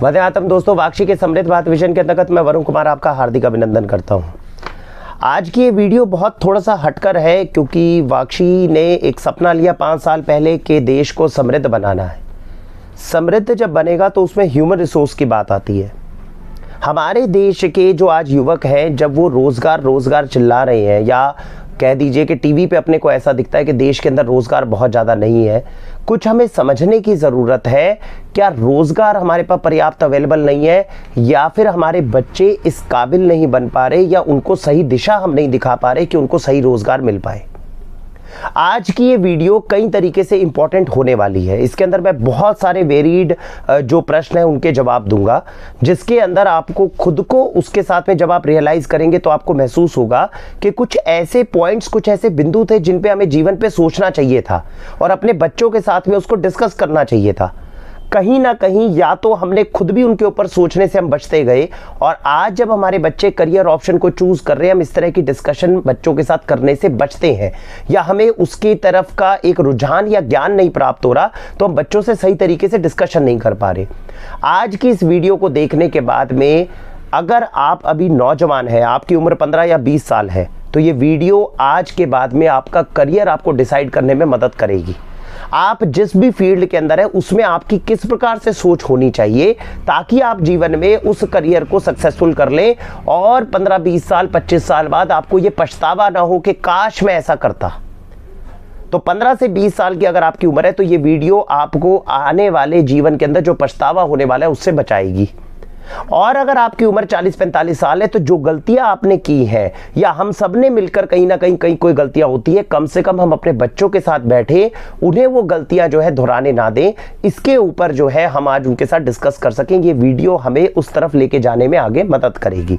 वंदे मातरम दोस्तों, वाक्षी के समृद्ध भारत विजन के अंतर्गत मैं वरुण कुमार आपका हार्दिक अभिनंदन करता हूं। आज की ये वीडियो बहुत थोड़ा सा हटकर है क्योंकि वाक्षी ने एक सपना लिया 5 साल पहले कि देश को समृद्ध बनाना है। समृद्ध जब बनेगा तो उसमें ह्यूमन रिसोर्स की बात आती है। हमारे देश के जो आज युवक हैं, जब वो रोज़गार चिल्ला रहे हैं या कह दीजिए कि टीवी पे अपने को ऐसा दिखता है कि देश के अंदर रोज़गार बहुत ज़्यादा नहीं है, कुछ हमें समझने की ज़रूरत है। क्या रोज़गार हमारे पास पर्याप्त अवेलेबल नहीं है, या फिर हमारे बच्चे इस काबिल नहीं बन पा रहे, या उनको सही दिशा हम नहीं दिखा पा रहे कि उनको सही रोज़गार मिल पाए। आज की ये वीडियो कई तरीके से इंपॉर्टेंट होने वाली है। इसके अंदर मैं बहुत सारे वेरिड जो प्रश्न हैं उनके जवाब दूंगा, जिसके अंदर आपको खुद को उसके साथ में जब आप रियलाइज करेंगे तो आपको महसूस होगा कि कुछ ऐसे पॉइंट्स, कुछ ऐसे बिंदु थे जिन पे हमें जीवन पे सोचना चाहिए था और अपने बच्चों के साथ में उसको डिस्कस करना चाहिए था। कहीं ना कहीं या तो हमने खुद भी उनके ऊपर सोचने से हम बचते गए, और आज जब हमारे बच्चे करियर ऑप्शन को चूज कर रहे हैं, हम इस तरह की डिस्कशन बच्चों के साथ करने से बचते हैं, या हमें उसकी तरफ का एक रुझान या ज्ञान नहीं प्राप्त हो रहा, तो हम बच्चों से सही तरीके से डिस्कशन नहीं कर पा रहे। आज की इस वीडियो को देखने के बाद में अगर आप अभी नौजवान हैं, आपकी उम्र 15 या 20 साल है, तो ये वीडियो आज के बाद में आपका करियर आपको डिसाइड करने में मदद करेगी। आप जिस भी फील्ड के अंदर है उसमें आपकी किस प्रकार से सोच होनी चाहिए, ताकि आप जीवन में उस करियर को सक्सेसफुल कर लें और 15, 20 साल, 25 साल बाद आपको ये पछतावा ना हो कि काश मैं ऐसा करता। तो 15 से 20 साल की अगर आपकी उम्र है तो ये वीडियो आपको आने वाले जीवन के अंदर जो पछतावा होने वाला है उससे बचाएगी। और अगर आपकी उम्र 40-45 साल है तो जो गलतियां आपने की हैं, या हम सब ने मिलकर कहीं ना कहीं कोई गलतियां होती है, कम से कम हम अपने बच्चों के साथ बैठे उन्हें वो गलतियां जो है दोहराने ना दें। इसके ऊपर जो है हम आज उनके साथ डिस्कस कर सकेंगे। ये वीडियो हमें उस तरफ लेके जाने में आगे मदद करेगी।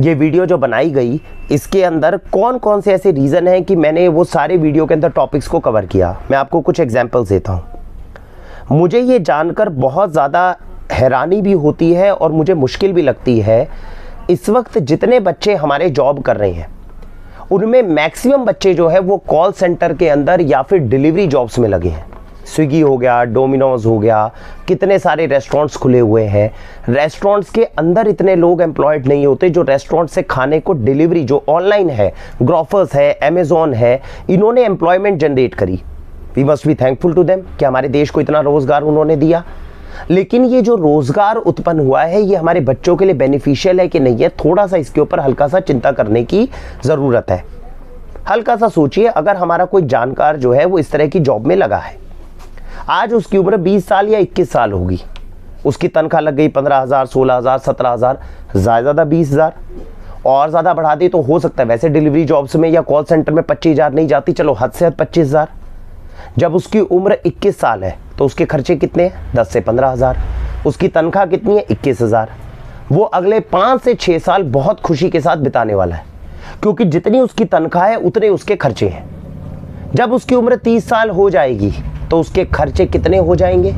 ये वीडियो जो बनाई गई, इसके अंदर कौन कौन से ऐसे रीज़न हैं कि मैंने वो सारे वीडियो के अंदर टॉपिक्स को कवर किया। मैं आपको कुछ एग्जाम्पल्स देता हूँ। मुझे ये जानकर बहुत ज़्यादा हैरानी भी होती है और मुझे मुश्किल भी लगती है, इस वक्त जितने बच्चे हमारे जॉब कर रहे हैं उनमें मैक्सिमम बच्चे जो है वो कॉल सेंटर के अंदर या फिर डिलीवरी जॉब्स में लगे हैं। स्विगी हो गया, डोमिनोज हो गया, कितने सारे रेस्टोरेंट्स खुले हुए हैं। रेस्टोरेंट्स के अंदर इतने लोग एम्प्लॉयड नहीं होते जो रेस्टोरेंट से खाने को डिलीवरी, जो ऑनलाइन है, ग्रोफर्स है, अमेजोन है, इन्होंने एम्प्लॉयमेंट जनरेट करी। We must be thankful to them कि हमारे देश को इतना रोजगार उन्होंने दिया। लेकिन ये जो रोजगार उत्पन्न हुआ है ये हमारे बच्चों के लिए बेनिफिशियल है कि नहीं है, थोड़ा सा इसके ऊपर हल्का सा चिंता करने की ज़रूरत है। हल्का सा सोचिए, अगर हमारा कोई जानकार जो है वो इस तरह की जॉब में लगा है, आज उसकी उम्र 20 साल या 21 साल होगी, उसकी तनख्वाह लग गई 15,000, 16,000, 17,000, ज़्यादा 20,000, और ज़्यादा बढ़ा दी तो हो सकता है। वैसे डिलीवरी जॉब्स में या कॉल सेंटर में 25,000 नहीं जाती, चलो हद से हद 25,000। जब उसकी उम्र 21 साल है तो उसके खर्चे कितने हैं? 10 से 15,000। उसकी तनख्वाह कितनी है? 21,000। वो अगले 5 से 6 साल बहुत खुशी के साथ बिताने वाला है, क्योंकि जितनी उसकी तनख्वाह है उतने उसके खर्चे हैं। जब उसकी उम्र 30 साल हो जाएगी तो उसके खर्चे कितने हो जाएंगे?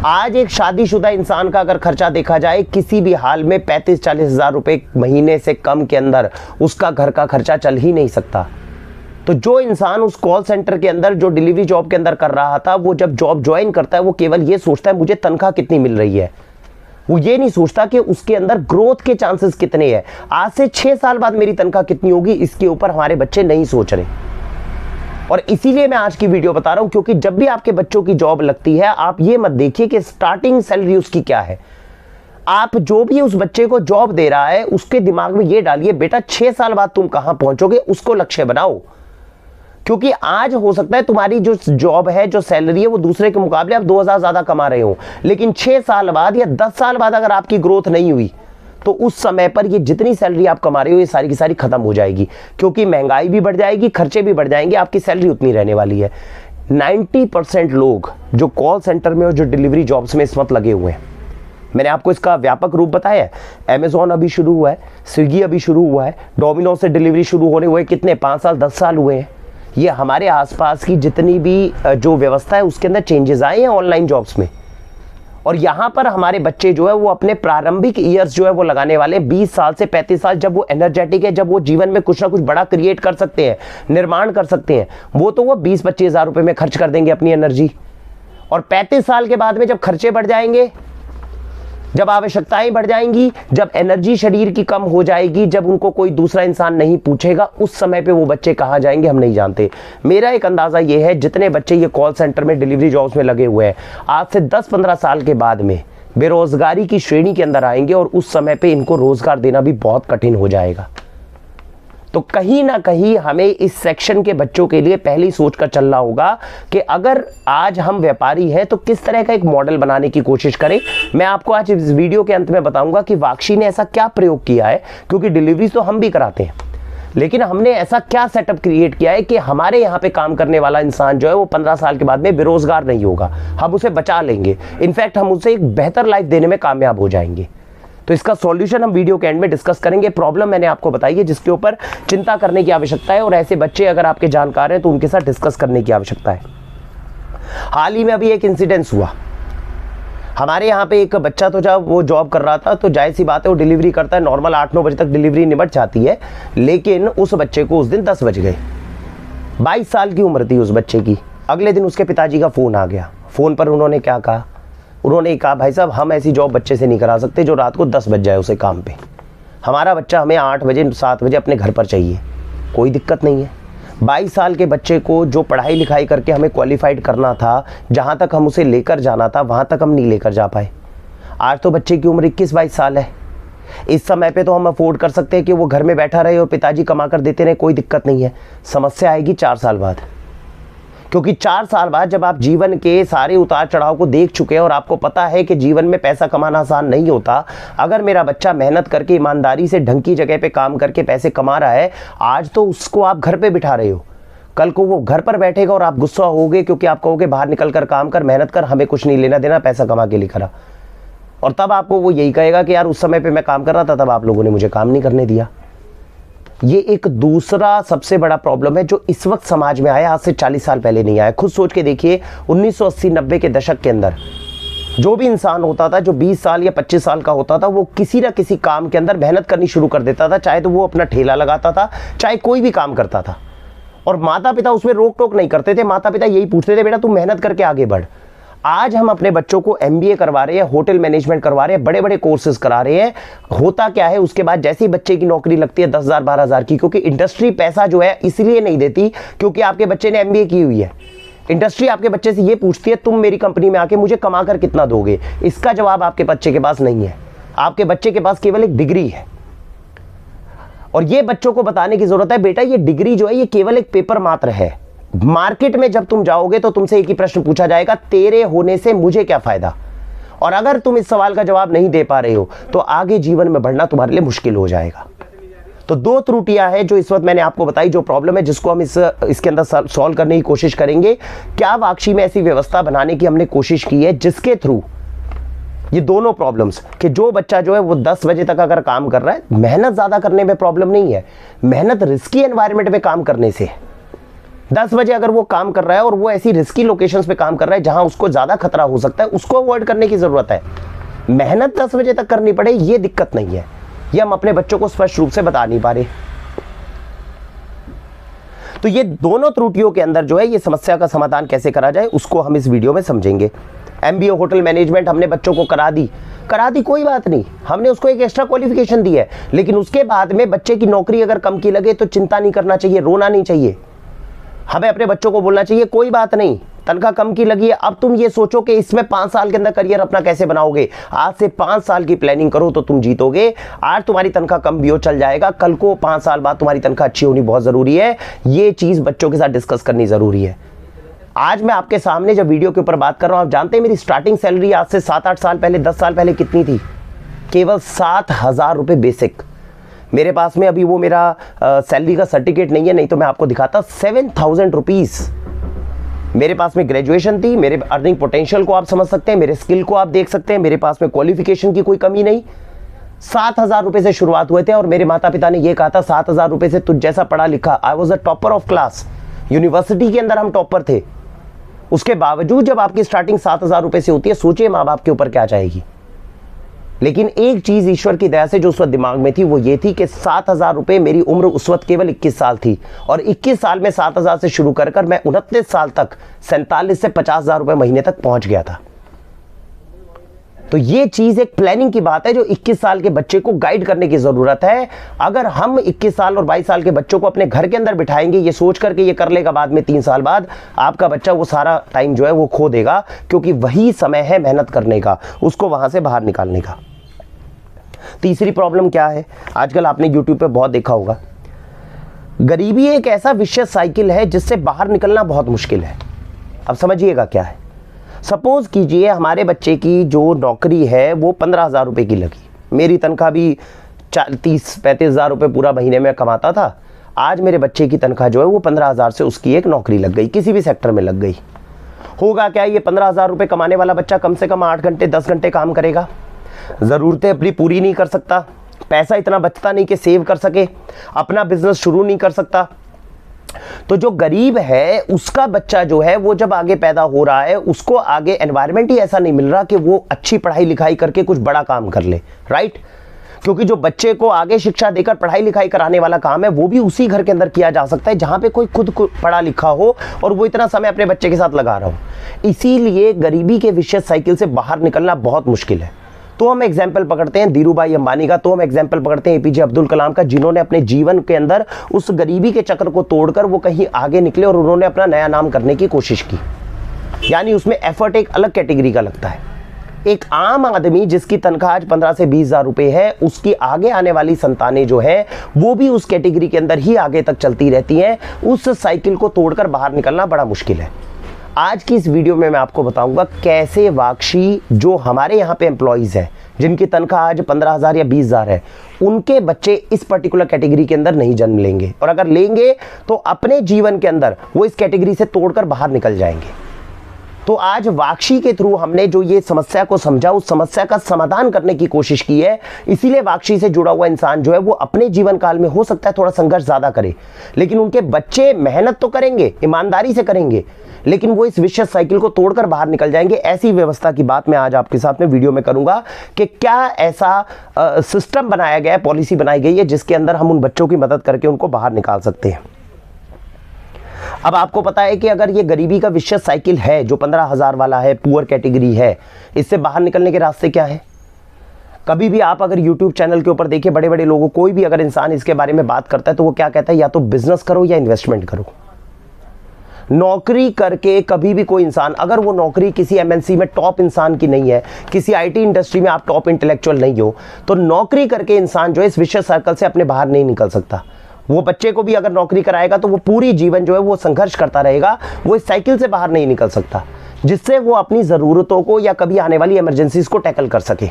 आज एक शादीशुदा इंसान का अगर खर्चा देखा जाए किसी भी हाल में 35-40 हज़ार रुपये महीने से कम के अंदर उसका घर का खर्चा चल ही नहीं सकता। तो जो इंसान उस कॉल सेंटर के अंदर, जो डिलीवरी जॉब के अंदर कर रहा था, वो जब जॉब ज्वाइन करता है वो केवल ये सोचता है मुझे तनख्वाह कितनी मिल रही है। वो ये नहीं सोचता कि उसके अंदर ग्रोथ के चांसेस कितने हैं, आज से 6 साल बाद मेरी तनख्वाह कितनी होगी। इसके ऊपर हमारे बच्चे नहीं सोच रहे, और इसीलिए मैं आज की वीडियो बता रहा हूं। क्योंकि जब भी आपके बच्चों की जॉब लगती है, आप ये मत देखिए कि स्टार्टिंग सैलरी उसकी क्या है। आप जो भी उस बच्चे को जॉब दे रहा है उसके दिमाग में ये डालिए, बेटा 6 साल बाद तुम कहां पहुंचोगे, उसको लक्ष्य बनाओ। क्योंकि आज हो सकता है तुम्हारी जो जॉब है, जो सैलरी है, वो दूसरे के मुकाबले आप 2,000 ज़्यादा कमा रहे हो, लेकिन 6 साल बाद या 10 साल बाद अगर आपकी ग्रोथ नहीं हुई तो उस समय पर ये जितनी सैलरी आप कमा रहे हो ये सारी की सारी खत्म हो जाएगी, क्योंकि महंगाई भी बढ़ जाएगी, खर्चे भी बढ़ जाएंगे, आपकी सैलरी उतनी रहने वाली है। 90% लोग जो कॉल सेंटर में और जो डिलीवरी जॉब्स में इस वक्त लगे हुए हैं, मैंने आपको इसका व्यापक रूप बताया है। अमेजोन अभी शुरू हुआ है, स्विगी अभी शुरू हुआ है, डोमिनोज से डिलीवरी शुरू होने हुए कितने 5 साल 10 साल हुए हैं। ये हमारे आसपास की जितनी भी जो व्यवस्था है उसके अंदर चेंजेस आए हैं ऑनलाइन जॉब्स में, और यहाँ पर हमारे बच्चे जो है वो अपने प्रारंभिक ईयर्स जो है वो लगाने वाले 20 साल से 35 साल, जब वो एनर्जेटिक है, जब वो जीवन में कुछ ना कुछ बड़ा क्रिएट कर सकते हैं, निर्माण कर सकते हैं, वो तो वो 20-25 हज़ार रुपये में खर्च कर देंगे अपनी एनर्जी। और 35 साल के बाद में जब खर्चे बढ़ जाएंगे जब आवश्यकताएं बढ़ जाएंगी, जब एनर्जी शरीर की कम हो जाएगी, जब उनको कोई दूसरा इंसान नहीं पूछेगा, उस समय पे वो बच्चे कहाँ जाएंगे हम नहीं जानते। मेरा एक अंदाजा ये है, जितने बच्चे ये कॉल सेंटर में, डिलीवरी जॉब्स में लगे हुए हैं, आज से 10-15 साल के बाद में बेरोजगारी की श्रेणी के अंदर आएंगे और उस समय पे इनको रोजगार देना भी बहुत कठिन हो जाएगा। तो कहीं ना कहीं हमें इस सेक्शन के बच्चों के लिए पहले ही सोचकर चलना होगा कि अगर आज हम व्यापारी हैं तो किस तरह का एक मॉडल बनाने की कोशिश करें। मैं आपको आज इस वीडियो के अंत में बताऊंगा कि वाक्षी ने ऐसा क्या प्रयोग किया है, क्योंकि डिलीवरी तो हम भी कराते हैं, लेकिन हमने ऐसा क्या सेटअप क्रिएट किया है कि हमारे यहाँ पे काम करने वाला इंसान जो है वो 15 साल के बाद में बेरोजगार नहीं होगा, हम उसे बचा लेंगे, इनफैक्ट हम उसे एक बेहतर लाइफ देने में कामयाब हो जाएंगे। तो इसका सॉल्यूशन हम वीडियो के एंड में डिस्कस करेंगे। प्रॉब्लम मैंने आपको बताई है जिसके ऊपर चिंता करने की आवश्यकता है, और ऐसे बच्चे अगर आपके जानकार हैं तो उनके साथ डिस्कस करने की आवश्यकता है। हाल ही में अभी एक इंसिडेंस हुआ हमारे यहाँ पे, एक बच्चा तो जब वो जॉब कर रहा था तो जाहिर सी बात है वो डिलीवरी करता है, नॉर्मल 8-9 बजे तक डिलीवरी निपट जाती है, लेकिन उस बच्चे को उस दिन 10 बज गए। 22 साल की उम्र थी उस बच्चे की। अगले दिन उसके पिताजी का फ़ोन आ गया। फ़ोन पर उन्होंने क्या कहा, उन्होंने कहा भाई साहब हम ऐसी जॉब बच्चे से नहीं करा सकते जो रात को 10 बज जाए उसे काम पे। हमारा बच्चा हमें 8 बजे 7 बजे अपने घर पर चाहिए। कोई दिक्कत नहीं है। 22 साल के बच्चे को जो पढ़ाई लिखाई करके हमें क्वालिफाइड करना था, जहाँ तक हम उसे लेकर जाना था वहाँ तक हम नहीं लेकर जा पाए। आज तो बच्चे की उम्र 21-22 साल है। इस समय पे तो हम अफोर्ड कर सकते हैं कि वो घर में बैठा रहे और पिताजी कमा कर देते रहे, कोई दिक्कत नहीं है। समस्या आएगी 4 साल बाद, क्योंकि 4 साल बाद जब आप जीवन के सारे उतार चढ़ाव को देख चुके हैं और आपको पता है कि जीवन में पैसा कमाना आसान नहीं होता। अगर मेरा बच्चा मेहनत करके ईमानदारी से ढंग की जगह पे काम करके पैसे कमा रहा है, आज तो उसको आप घर पे बिठा रहे हो, कल को वो घर पर बैठेगा और आप गुस्सा होगे क्योंकि आप कहोगे बाहर निकल कर काम कर, मेहनत कर, हमें कुछ नहीं लेना देना, पैसा कमा के लिए करा। और तब आपको वो यही कहेगा कि यार उस समय पर मैं काम कर रहा था, तब आप लोगों ने मुझे काम नहीं करने दिया। ये एक दूसरा सबसे बड़ा प्रॉब्लम है जो इस वक्त समाज में आया, आज से 40 साल पहले नहीं आया। खुद सोच के देखिए 1980-90 के दशक के अंदर जो भी इंसान होता था, जो 20 साल या 25 साल का होता था, वो किसी ना किसी काम के अंदर मेहनत करनी शुरू कर देता था, चाहे तो वो अपना ठेला लगाता था, चाहे कोई भी काम करता था। और माता पिता उसमें रोक टोक नहीं करते थे। माता पिता यही पूछते थे बेटा तू मेहनत करके आगे बढ़। आज हम अपने बच्चों को MBA करवा रहे हैं, होटल मैनेजमेंट करवा रहे हैं, बड़े बड़े कोर्सेज करा रहे हैं। होता क्या है, उसके बाद जैसे ही बच्चे की नौकरी लगती है 10,000 12,000 की, क्योंकि इंडस्ट्री पैसा जो है इसलिए नहीं देती क्योंकि आपके बच्चे ने MBA की हुई है। इंडस्ट्री आपके बच्चे से ये पूछती है तुम मेरी कंपनी में आके मुझे कमा कर कितना दोगे। इसका जवाब आपके बच्चे के पास नहीं है। आपके बच्चे के पास केवल एक डिग्री है, और ये बच्चों को बताने की जरूरत है बेटा ये डिग्री जो है ये केवल एक पेपर मात्र है। मार्केट में जब तुम जाओगे तो तुमसे एक ही प्रश्न पूछा जाएगा, तेरे होने से मुझे क्या फायदा। और अगर तुम इस सवाल का जवाब नहीं दे पा रहे हो तो आगे जीवन में बढ़ना तुम्हारे लिए मुश्किल हो जाएगा। तो 2 त्रुटियां हैं जो इस वक्त मैंने आपको बताई, जो प्रॉब्लम है जिसको हम इसके अंदर सॉल्व करने की कोशिश करेंगे। क्या वाक्षी में ऐसी व्यवस्था बनाने की हमने कोशिश की है जिसके थ्रू ये दोनों प्रॉब्लम्स, कि जो बच्चा जो है वो 10 बजे तक अगर काम कर रहा है, मेहनत ज्यादा करने में प्रॉब्लम नहीं है, मेहनत रिस्की एनवायरनमेंट में काम करने से। 10 बजे अगर वो काम कर रहा है और वो ऐसी रिस्की लोकेशंस पे काम कर रहा है जहां उसको ज्यादा खतरा हो सकता है, उसको अवॉइड करने की जरूरत है। मेहनत 10 बजे तक करनी पड़े ये दिक्कत नहीं है, ये हम अपने बच्चों को स्पष्ट रूप से बता नहीं पा रहे। तो ये दोनों त्रुटियों के अंदर जो है ये समस्या का समाधान कैसे करा जाए उसको हम इस वीडियो में समझेंगे। MBA होटल मैनेजमेंट हमने बच्चों को करा दी, कोई बात नहीं, हमने उसको एक एक्स्ट्रा क्वालिफिकेशन दी है, लेकिन उसके बाद में बच्चे की नौकरी अगर कम की लगे तो चिंता नहीं करना चाहिए, रोना नहीं चाहिए। हमें अपने बच्चों को बोलना चाहिए कोई बात नहीं, तनख्वाह कम की लगी है, अब तुम ये सोचो कि इसमें 5 साल के अंदर करियर अपना कैसे बनाओगे। आज से 5 साल की प्लानिंग करो तो तुम जीतोगे। आज तुम्हारी तनख्वाह कम भी हो चल जाएगा, कल को 5 साल बाद तुम्हारी तनख्वाह अच्छी होनी बहुत जरूरी है। ये चीज बच्चों के साथ डिस्कस करनी जरूरी है। आज मैं आपके सामने जब वीडियो के ऊपर बात कर रहा हूं, आप जानते हैं मेरी स्टार्टिंग सैलरी आज से 7-8 साल पहले, 10 साल पहले कितनी थी? केवल 7,000 रुपए बेसिक। मेरे पास में अभी वो मेरा सैलरी का सर्टिफिकेट नहीं है, नहीं तो मैं आपको दिखाता। 7,000 रुपीज मेरे पास में ग्रेजुएशन थी। मेरे अर्निंग पोटेंशियल को आप समझ सकते हैं, मेरे स्किल को आप देख सकते हैं, मेरे पास में क्वालिफिकेशन की कोई कमी नहीं। 7,000 रुपए से शुरुआत हुए थे और मेरे माता पिता ने यह कहा था 7,000 रुपए से तुझ जैसा पढ़ा लिखा, I was a topper of class, university के अंदर हम टॉपर थे। उसके बावजूद जब आपकी स्टार्टिंग 7,000 रुपए से होती है, सोचिए माँ बाप के ऊपर क्या जाएगी। लेकिन एक चीज ईश्वर की दया से जो उस वक्त दिमाग में थी वो ये थी कि 7,000 रुपए, मेरी उम्र उस वक्त केवल 21 साल थी और 21 साल में 7,000 से शुरू कर मैं 29 साल तक 47 से 50,000 रुपए महीने तक पहुंच गया था। तो ये चीज एक प्लानिंग की बात है जो 21 साल के बच्चे को गाइड करने की जरूरत है। अगर हम 21 साल और 22 साल के बच्चों को अपने घर के अंदर बिठाएंगे ये सोच करके ये कर लेगा बाद में 3 साल बाद, आपका बच्चा वो सारा टाइम जो है वो खो देगा, क्योंकि वही समय है मेहनत करने का, उसको वहां से बाहर निकालने का। तीसरी प्रॉब्लम क्या है, आजकल आपने यूट्यूब पे बहुत देखा होगा, गरीबी एक ऐसा विशेष साइकिल है जिससे बाहर निकलना बहुत मुश्किल है। अब समझिएगा क्या है। सपोज कीजिए हमारे बच्चे की जो नौकरी है वो 15,000 रुपये की लगी, मेरी तनख्वाह भी 30-35 हज़ार रुपये पूरा महीने में कमाता था, आज मेरे बच्चे की तनख्वाह जो है वो 15,000 से उसकी एक नौकरी लग गई, किसी भी सेक्टर में लग गई। होगा क्या, ये 15,000 रुपये कमाने वाला बच्चा कम से कम 8 घंटे 10 घंटे काम करेगा, ज़रूरतें अपनी पूरी नहीं कर सकता, पैसा इतना बचता नहीं कि सेव कर सके, अपना बिजनेस शुरू नहीं कर सकता। तो जो गरीब है उसका बच्चा जो है वो जब आगे पैदा हो रहा है, उसको आगे एनवायरनमेंट ही ऐसा नहीं मिल रहा कि वो अच्छी पढ़ाई लिखाई करके कुछ बड़ा काम कर ले, राइट। क्योंकि जो बच्चे को आगे शिक्षा देकर पढ़ाई लिखाई कराने वाला काम है वो भी उसी घर के अंदर किया जा सकता है जहां पे कोई खुद पढ़ा लिखा हो और वो इतना समय अपने बच्चे के साथ लगा रहा हो। इसीलिए गरीबी के विशेष साइकिल से बाहर निकलना बहुत मुश्किल है। तो हम एग्जाम्पल पकड़ते हैं धीरूभाई अंबानी का, तो हम एग्जाम्पल पकड़ते हैं एपीजे अब्दुल कलाम का, जिन्होंने अपने जीवन के अंदर उस गरीबी के चक्र को तोड़कर वो कहीं आगे निकले और उन्होंने अपना नया नाम करने की कोशिश की। यानी उसमें एफर्ट एक अलग कैटेगरी का लगता है। एक आम आदमी जिसकी तनख्वाह आज 15 से 20 हज़ार रुपये है, उसकी आगे आने वाली संतानें जो है वो भी उस कैटेगरी के अंदर ही आगे तक चलती रहती हैं। उस साइकिल को तोड़कर बाहर निकलना बड़ा मुश्किल है। आज की इस वीडियो में मैं आपको बताऊंगा कैसे वाक्षी जो हमारे यहाँ पे एम्प्लॉइज हैं जिनकी तनख्वाह आज 15,000 या 20,000 है, उनके बच्चे इस पर्टिकुलर कैटेगरी के अंदर नहीं जन्म लेंगे, और अगर लेंगे तो अपने जीवन के अंदर वो इस कैटेगरी से तोड़कर बाहर निकल जाएंगे। तो आज वाक्षी के थ्रू हमने जो ये समस्या को समझा, उस समस्या का समाधान करने की कोशिश की है। इसीलिए वाक्षी से जुड़ा हुआ इंसान जो है वो अपने जीवन काल में हो सकता है थोड़ा संघर्ष ज्यादा करे, लेकिन उनके बच्चे मेहनत तो करेंगे, ईमानदारी से करेंगे, लेकिन वो इस विशेष साइकिल को तोड़कर बाहर निकल जाएंगे। ऐसी व्यवस्था की बात मैं आज आपके साथ में वीडियो में करूंगा कि क्या ऐसा सिस्टम बनाया गया है, पॉलिसी बनाई गई है जिसके अंदर हम उन बच्चों की मदद करके उनको बाहर निकाल सकते हैं। अब आपको पता है कि अगर ये गरीबी का विशेष साइकिल है जो 15,000 वाला है, पुअर कैटेगरी है, इससे बाहर निकलने के रास्ते क्या है। कभी भी आप अगर YouTube चैनल के ऊपर देखिए, बड़े बड़े लोगों, कोई भी अगर इंसान इसके बारे में बात करता है तो वो क्या कहता है, या तो बिजनेस करो या इन्वेस्टमेंट करो। नौकरी करके कभी भी कोई इंसान, अगर वो नौकरी किसी एमएनसी में टॉप इंसान की नहीं है, किसी आईटी इंडस्ट्री में आप टॉप इंटेलेक्चुअल नहीं हो, तो नौकरी करके इंसान जो है इस विशेष सर्कल से अपने बाहर नहीं निकल सकता। वो बच्चे को भी अगर नौकरी कराएगा तो वो पूरी जीवन जो है वो संघर्ष करता रहेगा, वो इस साइकिल से बाहर नहीं निकल सकता, जिससे वो अपनी ज़रूरतों को या कभी आने वाली इमरजेंसीज को टैकल कर सके।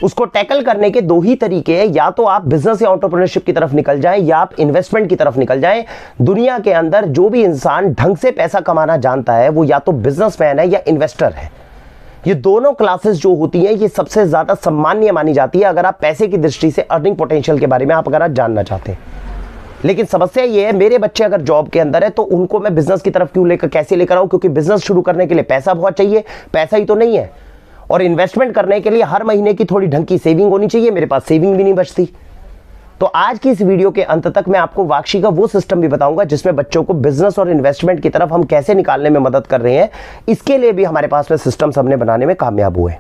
उसको टैकल करने के दो ही तरीके हैं, या तो आप बिजनेस या एंटरप्रेन्योरशिप की तरफ निकल जाएं या आप इन्वेस्टमेंट की तरफ निकल जाएं। दुनिया के अंदर जो भी इंसान ढंग से पैसा कमाना जानता है वो या तो बिजनेसमैन है या इन्वेस्टर है। ये दोनों क्लासेस जो होती हैं ये सबसे ज्यादा सम्माननीय मानी जाती है अगर आप पैसे की दृष्टि से, अर्निंग पोटेंशियल के बारे में आप अगर जानना चाहते हैं। लेकिन समस्या ये है, मेरे बच्चे अगर जॉब के अंदर है तो उनको मैं बिजनेस की तरफ क्यों लेकर, कैसे लेकर आऊं, क्योंकि बिजनेस शुरू करने के लिए पैसा बहुत चाहिए, पैसा ही तो नहीं है, और इन्वेस्टमेंट करने के लिए हर महीने की थोड़ी ढंग की सेविंग होनी चाहिए, मेरे पास सेविंग भी नहीं बचती। तो आज की इस वीडियो के अंत तक मैं आपको वाक्षी का वो सिस्टम भी बताऊंगा जिसमें बच्चों को बिजनेस और इन्वेस्टमेंट की तरफ हम कैसे निकालने में मदद कर रहे हैं। इसके लिए भी हमारे पास में सिस्टम्स हमने बनाने में कामयाब हुए।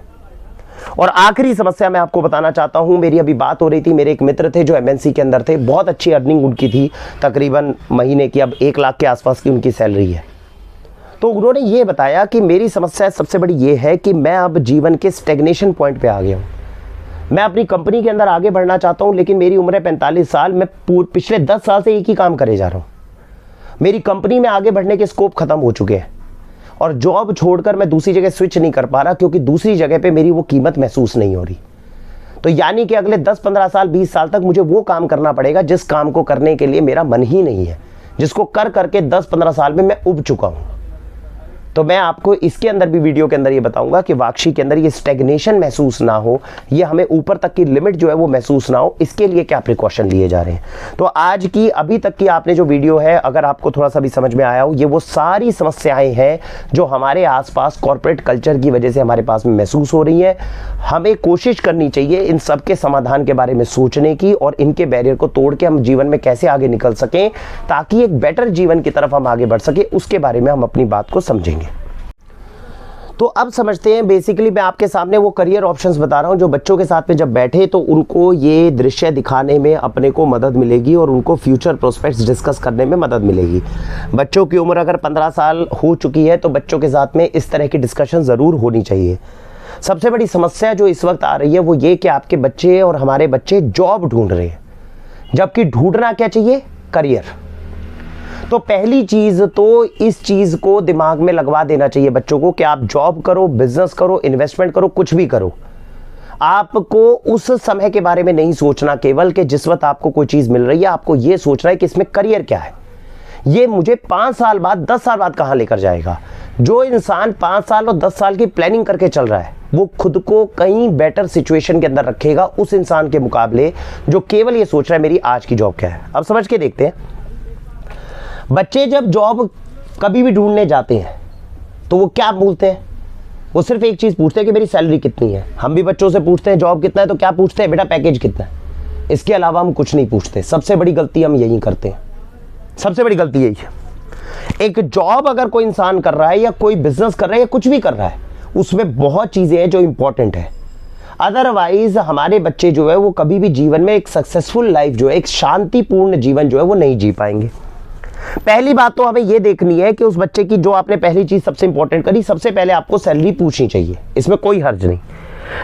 और आखिरी समस्या मैं आपको बताना चाहता हूं, मेरी अभी बात हो रही थी, मेरे एक मित्र थे जो एमएनसी के अंदर थे, बहुत अच्छी अर्निंग उनकी थी, तकरीबन महीने की अब 1 लाख के आसपास की उनकी सैलरी है। तो उन्होंने ये बताया कि मेरी समस्या सबसे बड़ी ये है कि मैं अब जीवन के स्टेग्नेशन पॉइंट पे आ गया हूँ। मैं अपनी कंपनी के अंदर आगे बढ़ना चाहता हूँ, लेकिन मेरी उम्र है 45 साल, मैं पिछले 10 साल से एक ही काम करे जा रहा हूँ। मेरी कंपनी में आगे बढ़ने के स्कोप खत्म हो चुके हैं और जॉब छोड़कर मैं दूसरी जगह स्विच नहीं कर पा रहा क्योंकि दूसरी जगह पे मेरी वो कीमत महसूस नहीं हो रही। तो यानी कि अगले 10-15 साल 20 साल तक मुझे वो काम करना पड़ेगा जिस काम को करने के लिए मेरा मन ही नहीं है, जिसको कर करके 10-15 साल में मैं उब चुका हूँ। तो मैं आपको इसके अंदर भी वीडियो के अंदर ये बताऊंगा कि वाक्षी के अंदर ये स्टेग्नेशन महसूस ना हो, ये हमें ऊपर तक की लिमिट जो है वो महसूस ना हो, इसके लिए क्या प्रिकॉशन लिए जा रहे हैं। तो आज की अभी तक की आपने जो वीडियो है, अगर आपको थोड़ा सा भी समझ में आया हो, ये वो सारी समस्याएं हैं जो हमारे आसपास कॉर्पोरेट कल्चर की वजह से हमारे पास में महसूस हो रही हैं। हमें कोशिश करनी चाहिए इन सब के समाधान के बारे में सोचने की और इनके बैरियर को तोड़ के हम जीवन में कैसे आगे निकल सकें ताकि एक बेटर जीवन की तरफ हम आगे बढ़ सके, उसके बारे में हम अपनी बात को समझेंगे। तो अब समझते हैं, बेसिकली मैं आपके सामने वो करियर ऑप्शंस बता रहा हूं जो बच्चों के साथ में जब बैठे तो उनको ये दृश्य दिखाने में अपने को मदद मिलेगी और उनको फ्यूचर प्रोस्पेक्ट्स डिस्कस करने में मदद मिलेगी। बच्चों की उम्र अगर 15 साल हो चुकी है तो बच्चों के साथ में इस तरह की डिस्कशन ज़रूर होनी चाहिए। सबसे बड़ी समस्या जो इस वक्त आ रही है वो ये कि आपके बच्चे और हमारे बच्चे जॉब ढूंढ रहे हैं, जबकि ढूंढना क्या चाहिए? करियर। तो पहली चीज तो इस चीज को दिमाग में लगवा देना चाहिए बच्चों को कि आप जॉब करो, बिजनेस करो, इन्वेस्टमेंट करो, कुछ भी करो, आपको उस समय के बारे में नहीं सोचना केवल कि जिस वक्त आपको कोई चीज मिल रही है, आपको यह सोचना है कि इसमें करियर क्या है, ये मुझे 5 साल बाद 10 साल बाद कहां लेकर जाएगा। जो इंसान 5 साल और 10 साल की प्लानिंग करके चल रहा है वो खुद को कहीं बेटर सिचुएशन के अंदर रखेगा उस इंसान के मुकाबले जो केवल ये सोच रहा है मेरी आज की जॉब क्या है। अब समझ के देखते हैं, बच्चे जब जॉब कभी भी ढूंढने जाते हैं तो वो क्या बोलते हैं? वो सिर्फ एक चीज पूछते हैं कि मेरी सैलरी कितनी है। हम भी बच्चों से पूछते हैं जॉब कितना है तो क्या पूछते हैं? बेटा पैकेज कितना है। इसके अलावा हम कुछ नहीं पूछते। सबसे बड़ी गलती हम यही करते हैं, सबसे बड़ी गलती यही है। एक जॉब अगर कोई इंसान कर रहा है या कोई बिजनेस कर रहा है या कुछ भी कर रहा है, उसमें बहुत चीजें हैं जो इंपॉर्टेंट है। अदरवाइज हमारे बच्चे जो है वो कभी भी जीवन में एक सक्सेसफुल लाइफ जो है, एक शांतिपूर्ण जीवन जो है वो नहीं जी पाएंगे। पहली बात तो हमें यह देखनी है कि उस बच्चे की, जो आपने पहली चीज सबसे इंपॉर्टेंट करी, सबसे पहले आपको सैलरी पूछनी चाहिए, इसमें कोई हर्ज नहीं।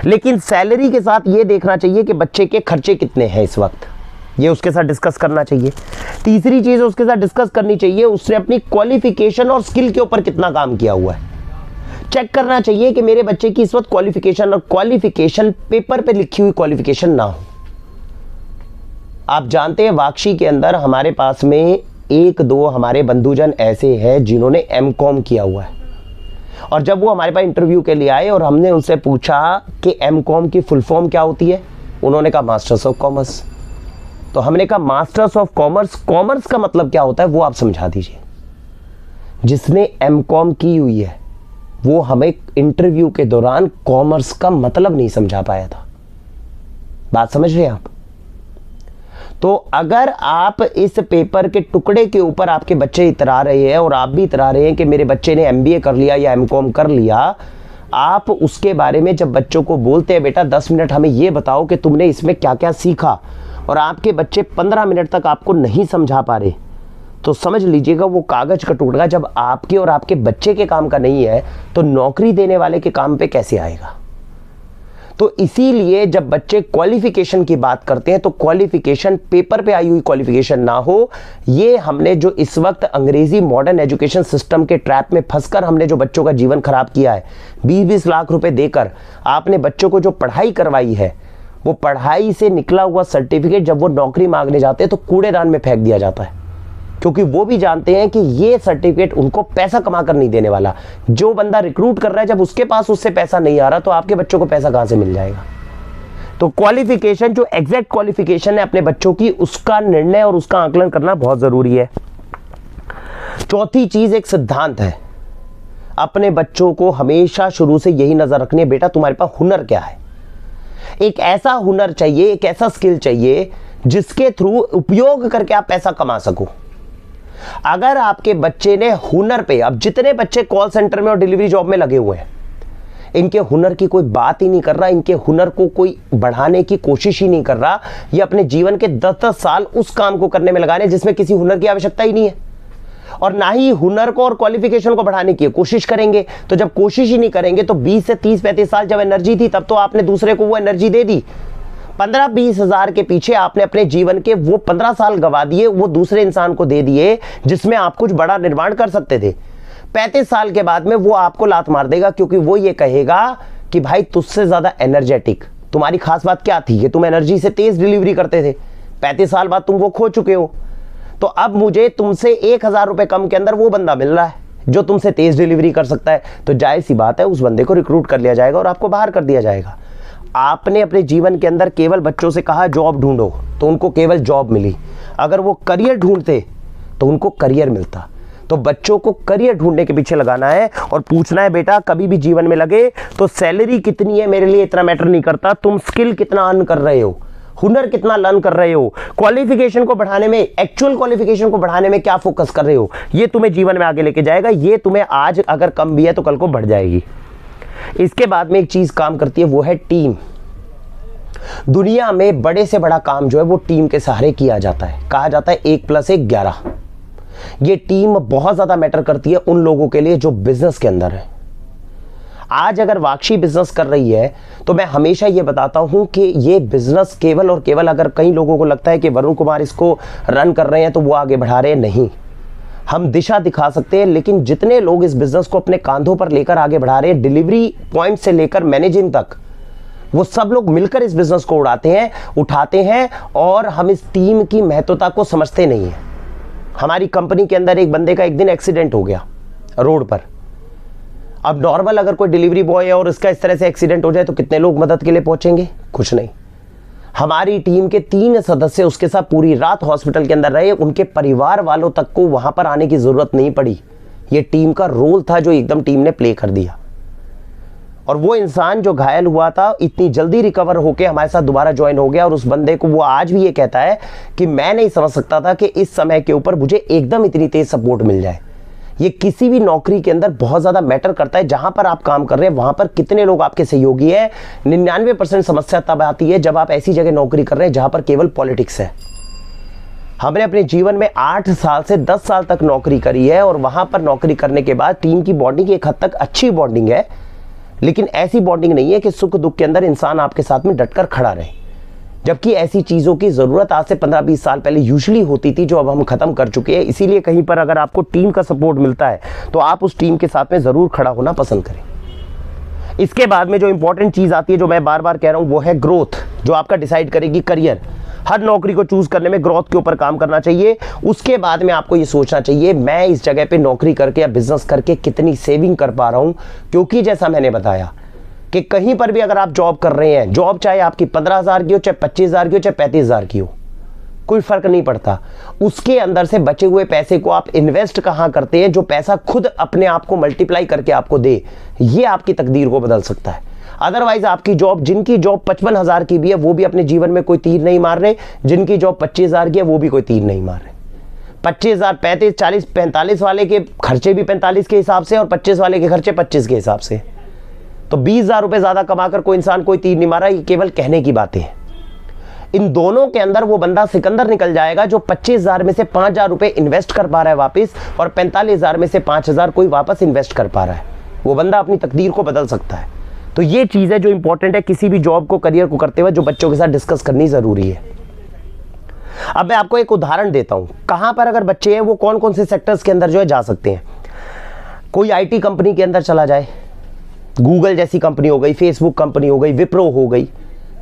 लेकिन सैलरी के साथ यह देखना चाहिए कि बच्चे के खर्चे कितने हैं इस वक्त, ये उसके साथ डिस्कस करना चाहिए। तीसरी चीज उसके साथ डिस्कस करनी चाहिए, उसने अपनी क्वालिफिकेशन और स्किल के ऊपर कितना काम किया हुआ है। चेक करना चाहिए कि मेरे बच्चे की इस वक्त क्वालिफिकेशन, और क्वालिफिकेशन पेपर पे लिखी हुई क्वालिफिकेशन ना हो। आप जानते हैं वाक्षी के अंदर हमारे पास में 1-2 हमारे बंधुजन ऐसे हैं जिन्होंने एमकॉम किया हुआ है, और जब वो हमारे पास इंटरव्यू के लिए आए और हमने उनसे पूछा कि एमकॉम की फुल फॉर्म क्या होती है, उन्होंने कहा मास्टर्स ऑफ कॉमर्स। तो हमने कहा मास्टर्स ऑफ कॉमर्स, कॉमर्स का मतलब क्या होता है वो आप समझा दीजिए। जिसने एमकॉम की हुई है वो हमें इंटरव्यू के दौरान कॉमर्स का मतलब नहीं समझा पाया था। बात समझ रहे हैं आप? तो अगर आप इस पेपर के टुकड़े के ऊपर आपके बच्चे इतरा रहे हैं और आप भी इतरा रहे हैं कि मेरे बच्चे ने एमबीए कर लिया या एमकॉम कर लिया, आप उसके बारे में जब बच्चों को बोलते हैं बेटा 10 मिनट हमें यह बताओ कि तुमने इसमें क्या क्या सीखा, और आपके बच्चे 15 मिनट तक आपको नहीं समझा पा रहे, तो समझ लीजिएगा वो कागज का टुकड़ा जब आपके और आपके बच्चे के काम का नहीं है तो नौकरी देने वाले के काम पे कैसे आएगा। तो इसीलिए जब बच्चे क्वालिफिकेशन की बात करते हैं तो क्वालिफिकेशन पेपर पे आई हुई क्वालिफिकेशन ना हो। ये हमने जो इस वक्त अंग्रेजी मॉडर्न एजुकेशन सिस्टम के ट्रैप में फंसकर हमने जो बच्चों का जीवन खराब किया है, 20-20 लाख रुपए देकर आपने बच्चों को जो पढ़ाई करवाई है, वो पढ़ाई से निकला हुआ सर्टिफिकेट जब वो नौकरी मांगने जाते हैं तो कूड़ेदान में फेंक दिया जाता है, क्योंकि वो भी जानते हैं कि ये सर्टिफिकेट उनको पैसा कमा कर नहीं देने वाला। जो बंदा रिक्रूट कर रहा है जब उसके पास उससे पैसा नहीं आ रहा तो आपके बच्चों को पैसा कहां से मिल जाएगा। तो क्वालिफिकेशन, जो एग्जैक्ट क्वालिफिकेशन है अपने बच्चों की, उसका निर्णय और उसका आकलन करना बहुत जरूरी है। चौथी चीज एक सिद्धांत है, अपने बच्चों को हमेशा शुरू से यही नजर रखनी है, बेटा तुम्हारे पास हुनर क्या है। एक ऐसा हुनर चाहिए, एक ऐसा स्किल चाहिए जिसके थ्रू उपयोग करके आप पैसा कमा सको। अगर आपके बच्चे ने हुनर पे, अब जितने बच्चे कॉल सेंटर में और डिलीवरी जॉब में लगे हुए हैं, इनके हुनर की कोई बात ही नहीं कर रहा, इनके हुनर को कोई बढ़ाने की कोशिश ही नहीं कर रहा, ये अपने जीवन के 10-10 साल उस काम को करने में लगा रहे हैं जिसमें किसी हुनर की आवश्यकता ही नहीं है, और ना ही हुनर को और क्वालिफिकेशन को बढ़ाने की कोशिश करेंगे। तो जब कोशिश ही नहीं करेंगे तो 20 से 30-35 साल जब एनर्जी थी तब तो आपने दूसरे को वो एनर्जी दे दी। 15-20 हजार के पीछे आपने अपने जीवन के वो 15 साल गवा दिए, वो दूसरे इंसान को दे दिए जिसमें आप कुछ बड़ा निर्माण कर सकते थे। 35 साल के बाद में वो आपको लात मार देगा, क्योंकि वो ये कहेगा कि भाई तुझसे ज्यादा एनर्जेटिक, तुम्हारी खास बात क्या थी कि तुम एनर्जी से तेज डिलीवरी करते थे, 35 साल बाद तुम वो खो चुके हो, तो अब मुझे तुमसे 1000 रुपए कम के अंदर वो बंदा मिल रहा है जो तुमसे तेज डिलीवरी कर सकता है। तो जाहिर सी बात है उस बंदे को रिक्रूट कर लिया जाएगा और आपको बाहर कर दिया जाएगा। आपने अपने जीवन के अंदर केवल बच्चों से कहा जॉब ढूंढो, तो उनको केवल जॉब मिली। अगर वो करियर ढूंढते तो उनको करियर मिलता। तो बच्चों को करियर ढूंढने के पीछे लगाना है और पूछना है बेटा कभी भी जीवन में लगे तो सैलरी कितनी है मेरे लिए इतना मैटर नहीं करता, तुम स्किल कितना अर्न कर रहे हो, हुनर कितना लर्न कर रहे हो, क्वालिफिकेशन को बढ़ाने में, एक्चुअल क्वालिफिकेशन को बढ़ाने में क्या फोकस कर रहे हो, ये तुम्हें जीवन में आगे लेके जाएगा। ये तुम्हें आज अगर कम भी है तो कल को बढ़ जाएगी। इसके बाद में एक चीज काम करती है, वो है टीम। दुनिया में बड़े से बड़ा काम जो है वो टीम के सहारे किया जाता है। कहा जाता है 1+1=11। ये टीम बहुत ज्यादा मैटर करती है उन लोगों के लिए जो बिजनेस के अंदर है। आज अगर वाक्षी बिजनेस कर रही है तो मैं हमेशा ये बताता हूं कि ये बिजनेस केवल और केवल, अगर कई लोगों को लगता है कि वरुण कुमार इसको रन कर रहे हैं तो वो आगे बढ़ा रहे हैं, नहीं, हम दिशा दिखा सकते हैं, लेकिन जितने लोग इस बिजनेस को अपने कांधों पर लेकर आगे बढ़ा रहे हैं, डिलीवरी पॉइंट से लेकर मैनेजिंग तक, वो सब लोग मिलकर इस बिजनेस को उठाते हैं और हम इस टीम की महत्वता को समझते नहीं है। हमारी कंपनी के अंदर एक बंदे का एक दिन एक्सीडेंट हो गया रोड पर। अब नॉर्मल अगर कोई डिलीवरी बॉय है और इसका इस तरह से एक्सीडेंट हो जाए तो कितने लोग मदद के लिए पहुंचेंगे? कुछ नहीं। हमारी टीम के 3 सदस्य उसके साथ पूरी रात हॉस्पिटल के अंदर रहे, उनके परिवार वालों तक को वहां पर आने की जरूरत नहीं पड़ी। यह टीम का रोल था जो एकदम टीम ने प्ले कर दिया। और वो इंसान जो घायल हुआ था इतनी जल्दी रिकवर होकर हमारे साथ दोबारा ज्वाइन हो गया, और उस बंदे को वो आज भी ये कहता है कि मैं नहीं समझ सकता था कि इस समय के ऊपर मुझे एकदम इतनी तेज सपोर्ट मिल जाए। ये किसी भी नौकरी के अंदर बहुत ज्यादा मैटर करता है। जहां पर आप काम कर रहे हैं वहां पर कितने लोग आपके सहयोगी हैं। 99% समस्या तब आती है जब आप ऐसी जगह नौकरी कर रहे हैं जहां पर केवल पॉलिटिक्स है। हमने अपने जीवन में 8 साल से 10 साल तक नौकरी करी है, और वहां पर नौकरी करने के बाद टीम की बॉन्डिंग एक हद तक अच्छी बॉन्डिंग है, लेकिन ऐसी बॉन्डिंग नहीं है कि सुख दुख के अंदर इंसान आपके साथ में डटकर खड़ा रहे। जबकि ऐसी चीजों की जरूरत आज से 15-20 साल पहले यूजुअली होती थी, जो अब हम खत्म कर चुके हैं। इसीलिए कहीं पर अगर आपको टीम का सपोर्ट मिलता है तो आप उस टीम के साथ में जरूर खड़ा होना पसंद करें। इसके बाद में जो इंपॉर्टेंट चीज आती है, जो मैं बार बार कह रहा हूं, वो है ग्रोथ, जो आपका डिसाइड करेगी करियर। हर नौकरी को चूज करने में ग्रोथ के ऊपर काम करना चाहिए। उसके बाद में आपको ये सोचना चाहिए मैं इस जगह पे नौकरी करके या बिजनेस करके कितनी सेविंग कर पा रहा हूं। क्योंकि जैसा मैंने बताया कि कहीं पर भी अगर आप जॉब कर रहे हैं, जॉब चाहे आपकी 15,000 की हो, चाहे 25,000 की हो, चाहे 35,000 की हो, कोई फर्क नहीं पड़ता। उसके अंदर से बचे हुए पैसे को आप इन्वेस्ट कहां करते हैं, जो पैसा खुद अपने आप को मल्टीप्लाई करके आपको दे, ये आपकी तकदीर को बदल सकता है। अदरवाइज आपकी जॉब, जिनकी जॉब 55,000 की भी है वो भी अपने जीवन में कोई तीर नहीं मार रहे, जिनकी जॉब 25,000 की है वो भी कोई तीर नहीं मार रहे। 25,000, 35, 40, 45 वाले के खर्चे भी 45 के हिसाब से और 25 वाले के खर्चे 25 के हिसाब से। तो 20,000 रुपए ज्यादा कमाकर कोई इंसान कोई तीर नहीं मारा, ये केवल कहने की बातें हैं। इन दोनों के अंदर वो बंदा सिकंदर निकल जाएगा जो 25,000 में से 5,000 रुपए इन्वेस्ट कर पा रहा है वापस, और 45,000 में से 5,000 कोई वापस इन्वेस्ट कर पा रहा है। वो बंदा अपनी तकदीर को बदल सकता है। तो ये चीज है जो इंपॉर्टेंट है किसी भी जॉब को, करियर को करते हुए, जो बच्चों के साथ डिस्कस करनी जरूरी है। अब मैं आपको एक उदाहरण देता हूं, कहां पर अगर बच्चे हैं वो कौन कौन से सेक्टर्स के अंदर जो है जा सकते हैं। कोई आईटी कंपनी के अंदर चला जाए, गूगल जैसी कंपनी हो गई, फेसबुक कंपनी हो गई, विप्रो हो गई,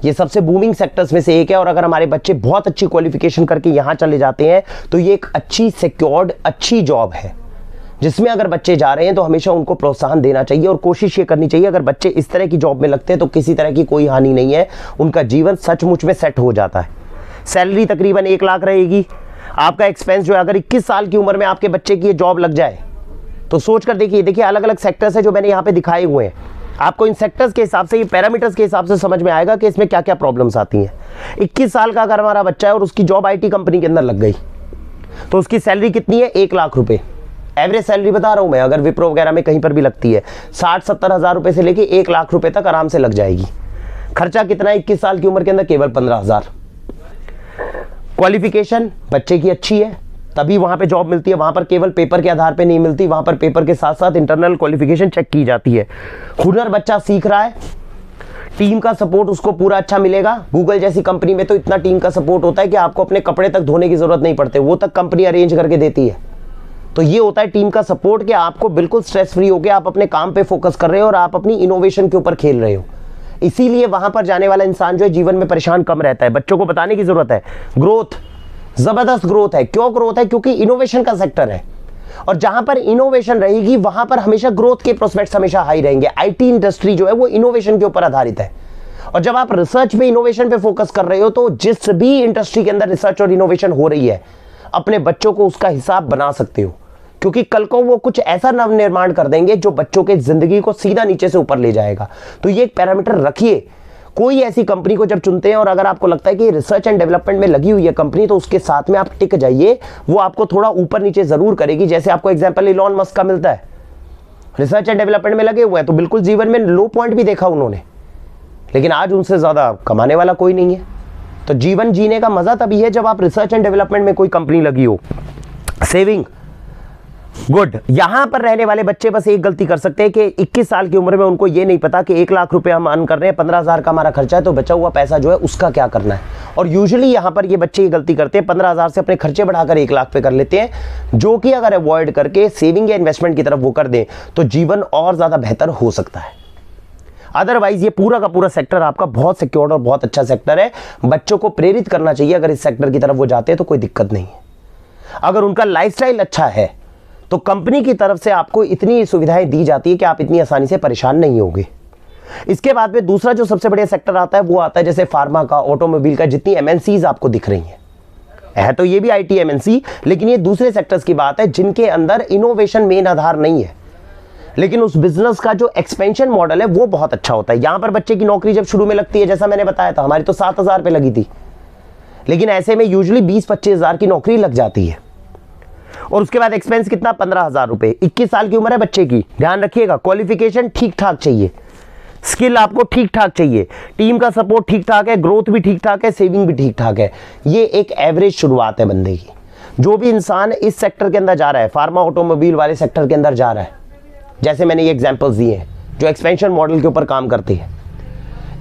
ये सबसे बूमिंग सेक्टर्स में से एक है। और अगर हमारे बच्चे बहुत अच्छी क्वालिफिकेशन करके यहां चले जाते हैं तो ये एक अच्छी सिक्योर्ड अच्छी जॉब है, जिसमें अगर बच्चे जा रहे हैं तो हमेशा उनको प्रोत्साहन देना चाहिए और कोशिश ये करनी चाहिए अगर बच्चे इस तरह की जॉब में लगते हैं तो किसी तरह की कोई हानि नहीं है, उनका जीवन सचमुच में सेट हो जाता है। सैलरी तकरीबन 1 लाख रहेगी। आपका एक्सपेंस जो है, अगर 21 साल की उम्र में आपके बच्चे की ये जॉब लग जाए तो सोच कर देखिए अलग अलग सेक्टर्स है जो मैंने यहाँ पे दिखाए हुए हैं। आपको इन सेक्टर्स के हिसाब से, ये पैरामीटर्स के हिसाब से समझ में आएगा कि इसमें क्या क्या प्रॉब्लम्स आती हैं। 21 साल का अगर हमारा बच्चा है और उसकी जॉब आईटी कंपनी के अंदर लग गई तो उसकी सैलरी कितनी है? 1 लाख रुपए। एवरेज सैलरी बता रहा हूं मैं, अगर विप्रो वगैरह में कहीं पर भी लगती है 60-70 हजार रुपए से लेके 1 लाख रुपए तक आराम से लग जाएगी। खर्चा कितना है 21 साल की उम्र के अंदर? केवल 15,000। क्वालिफिकेशन बच्चे की अच्छी है तभी वहां पे जॉब मिलती है, वहां पर केवल पेपर के आधार पे नहीं मिलती, वहां पर पेपर के साथ साथ इंटरनल क्वालिफिकेशन चेक की जाती है। हुनर बच्चा सीख रहा है, टीम का सपोर्ट उसको पूरा अच्छा मिलेगा। गूगल जैसी कंपनी में तो इतना टीम का सपोर्ट होता है कि आपको अपने कपड़े तक धोने की जरूरत नहीं पड़ती, वो तक कंपनी अरेंज करके देती है। तो ये होता है टीम का सपोर्ट कि आपको बिल्कुल स्ट्रेस फ्री होकर आप अपने काम पे फोकस कर रहे हो और आप अपनी इनोवेशन के ऊपर खेल रहे हो। इसीलिए वहां पर जाने वाला इंसान जो है जीवन में परेशान कम रहता है। बच्चों को बताने की जरूरत है, ग्रोथ जबरदस्त ग्रोथ है। क्यों ग्रोथ है? क्योंकि इनोवेशन का सेक्टर है, और जहां पर इनोवेशन रहेगी वहां पर हमेशा ग्रोथ के प्रोस्पेक्ट्स हमेशा हाई रहेंगे। आईटी इंडस्ट्री जो है वो इनोवेशन के ऊपर आधारित है, और जब आप रिसर्च में इनोवेशन पे फोकस कर रहे हो तो जिस भी इंडस्ट्री के अंदर रिसर्च और इनोवेशन हो रही है अपने बच्चों को उसका हिसाब बना सकते हो, क्योंकि कल को वो कुछ ऐसा नव निर्माण कर देंगे जो बच्चों के जिंदगी को सीधा नीचे से ऊपर ले जाएगा। तो ये एक पैरामीटर रखिए। कोई ऐसी कंपनी को जब चुनते हैं और अगर आपको लगता है कि रिसर्च एंड डेवलपमेंट में लगी हुई है कंपनी, तो उसके साथ में आप टिक जाइए। वो आपको थोड़ा ऊपर नीचे जरूर करेगी। जैसे आपको एग्जांपल इलॉन मस्क का मिलता है, रिसर्च एंड डेवलपमेंट में लगे हुए हैं, तो बिल्कुल जीवन में लो पॉइंट भी देखा उन्होंने, लेकिन आज उनसे ज़्यादा कमाने वाला कोई नहीं है। तो जीवन जीने का मज़ा तभी है जब आप रिसर्च एंड डेवलपमेंट में कोई कंपनी लगी हो। Saving good. यहां पर रहने वाले बच्चे बस एक गलती कर सकते हैं कि 21 साल की उम्र में उनको ये नहीं पता कि 1 लाख रुपए हम अर्न कर रहे हैं, 15,000 का हमारा खर्चा है, तो बचा हुआ पैसा जो है उसका क्या करना है। और यूजुअली यहां पर ये बच्चे ये गलती करते हैं, 15,000 से अपने खर्चे बढ़ाकर 1 लाख पे कर लेते हैं, जो कि अगर अवॉइड करके सेविंग या इन्वेस्टमेंट की तरफ वो कर दें तो जीवन और ज़्यादा बेहतर हो सकता है। अदरवाइज ये पूरा का पूरा सेक्टर आपका बहुत सिक्योर और बहुत अच्छा सेक्टर है। बच्चों को प्रेरित करना चाहिए, अगर इस सेक्टर की तरफ वो जाते हैं तो कोई दिक्कत नहीं है। अगर उनका लाइफस्टाइल अच्छा है तो कंपनी की तरफ से आपको इतनी सुविधाएं दी जाती है कि आप इतनी आसानी से परेशान नहीं होगे। इसके बाद में दूसरा जो सबसे बढ़िया सेक्टर आता है वो आता है जैसे फार्मा का, ऑटोमोबाइल का, जितनी एमएनसीज आपको दिख रही हैं, है तो ये भी आईटी एमएनसी, लेकिन ये दूसरे सेक्टर्स की बात है जिनके अंदर इनोवेशन मेन आधार नहीं है, लेकिन उस बिजनेस का जो एक्सपेंशन मॉडल है वो बहुत अच्छा होता है। यहां पर बच्चे की नौकरी जब शुरू में लगती है, जैसा मैंने बताया था, हमारी तो 7,000 पे लगी थी, लेकिन ऐसे में यूजुअली 20-25 हज़ार की नौकरी लग जाती है। और उसके बाद एक्सपेंस कितना, 15,000 रुपए। 21 साल की उम्र है बच्चे की, ध्यान रखिएगा, क्वालिफिकेशन ठीक ठाक चाहिए, स्किल आपको ठीक ठाक चाहिए, टीम का सपोर्ट ठीक ठाक है, ग्रोथ भी ठीक ठाक है, सेविंग भी ठीक ठाक है। ये एक एवरेज शुरुआत है बंदे की। जो भी इंसान इस सेक्टर के अंदर जा रहा है, फार्मा ऑटोमोबाइल वाले सेक्टर के अंदर जा रहा है, जैसे मैंने ये एग्जांपल्स दिए हैं जो एक्सपेंशन मॉडल के ऊपर काम करते हैं,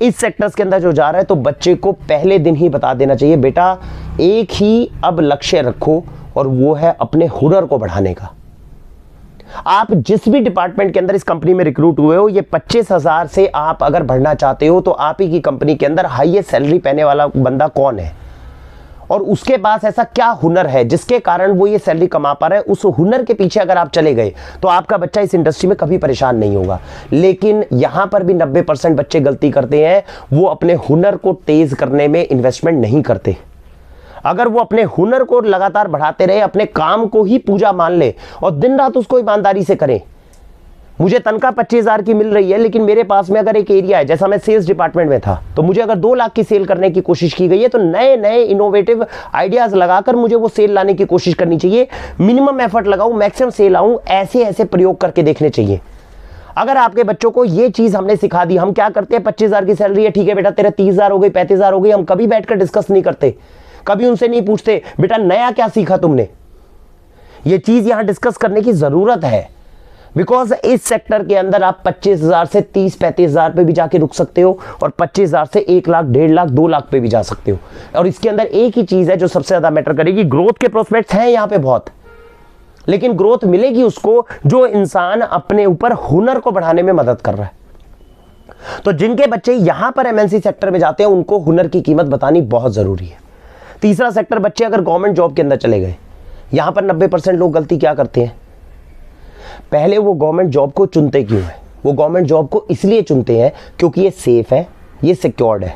इस सेक्टर्स के अंदर जो जा रहा है, तो बच्चे को पहले दिन ही बता देना चाहिए, बेटा एक ही अब लक्ष्य रखो और वो है अपने हुनर को बढ़ाने का। आप जिस भी डिपार्टमेंट के अंदर इस कंपनी में रिक्रूट हुए हो, ये 25,000 से आप अगर बढ़ना चाहते हो तो आप ही की कंपनी के अंदर हाईएस्ट सैलरी पाने वाला बंदा कौन है और उसके पास ऐसा क्या हुनर है जिसके कारण वो ये सैलरी कमा पा रहा है, उस हुनर के पीछे अगर आप चले गए तो आपका बच्चा इस इंडस्ट्री में कभी परेशान नहीं होगा। लेकिन यहां पर भी 90% बच्चे गलती करते हैं, वो अपने हुनर को तेज करने में इन्वेस्टमेंट नहीं करते। अगर वो अपने हुनर को लगातार बढ़ाते रहे, अपने काम को ही पूजा मान ले और दिन रात उसको ईमानदारी से करें, मुझे तनख्वाह 25,000 की मिल रही है, लेकिन मेरे पास में अगर एक एरिया है, जैसा मैं सेल्स डिपार्टमेंट में था, तो मुझे अगर 2 लाख की सेल करने की कोशिश की गई है, तो नए नए इनोवेटिव आइडियाज लगाकर मुझे वो सेल लाने की कोशिश करनी चाहिए। मिनिमम एफर्ट लगाऊं, मैक्सिमम सेल आऊं, ऐसे ऐसे प्रयोग करके देखने चाहिए। अगर आपके बच्चों को ये चीज हमने सिखा दी, हम क्या करते हैं, 25,000 की सैलरी है, ठीक है बेटा तेरा 30,000 हो गई, 35,000 हो गई, हम कभी बैठकर डिस्कस नहीं करते, कभी उनसे नहीं पूछते बेटा नया क्या सीखा तुमने। ये चीज यहां डिस्कस करने की जरूरत है, बिकॉज इस सेक्टर के अंदर आप 25,000 से 30-35,000 पे भी जाके रुक सकते हो और 25,000 से 1 लाख, 1.5 लाख, 2 लाख पे भी जा सकते हो। और इसके अंदर एक ही चीज है जो सबसे ज्यादा मैटर करेगी, ग्रोथ के प्रोस्पेक्ट्स हैं यहां पे बहुत, लेकिन ग्रोथ मिलेगी उसको जो इंसान अपने ऊपर हुनर को बढ़ाने में मदद कर रहा है। तो जिनके बच्चे यहां पर एमएनसी सेक्टर में जाते हैं, उनको हुनर की कीमत बतानी बहुत जरूरी है। तीसरा सेक्टर, बच्चे अगर गवर्नमेंट जॉब के अंदर चले गए, यहां पर 90% लोग गलती क्या करते हैं, पहले वो गवर्नमेंट जॉब को चुनते क्यों है, वो गवर्नमेंट जॉब को इसलिए चुनते हैं क्योंकि ये सेफ है, ये सिक्योर्ड है,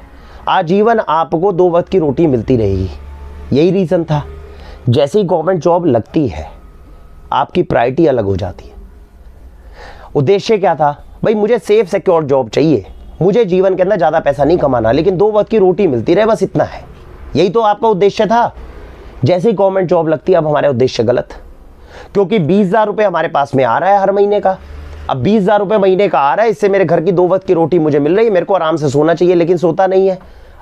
आजीवन आपको 2 वक्त की रोटी मिलती रहेगी, यही रीजन था। जैसे ही गवर्नमेंट जॉब लगती है, आपकी प्रायोरिटी अलग हो जाती है। उद्देश्य क्या था, भाई मुझे सेफ सिक्योर जॉब चाहिए, मुझे जीवन के अंदर ज्यादा पैसा नहीं कमाना, लेकिन 2 वक्त की रोटी मिलती रहे, बस इतना है, यही तो आपका उद्देश्य था। जैसे ही गवर्नमेंट जॉब लगती है, अब हमारे उद्देश्य गलत, क्योंकि 20,000 रुपए हमारे पास में आ रहा है हर महीने का। अब 20,000 रुपए महीने का आ रहा है, इससे मेरे घर की 2 वक्त की रोटी मुझे मिल रही है, मेरे को आराम से सोना चाहिए, लेकिन सोता नहीं है।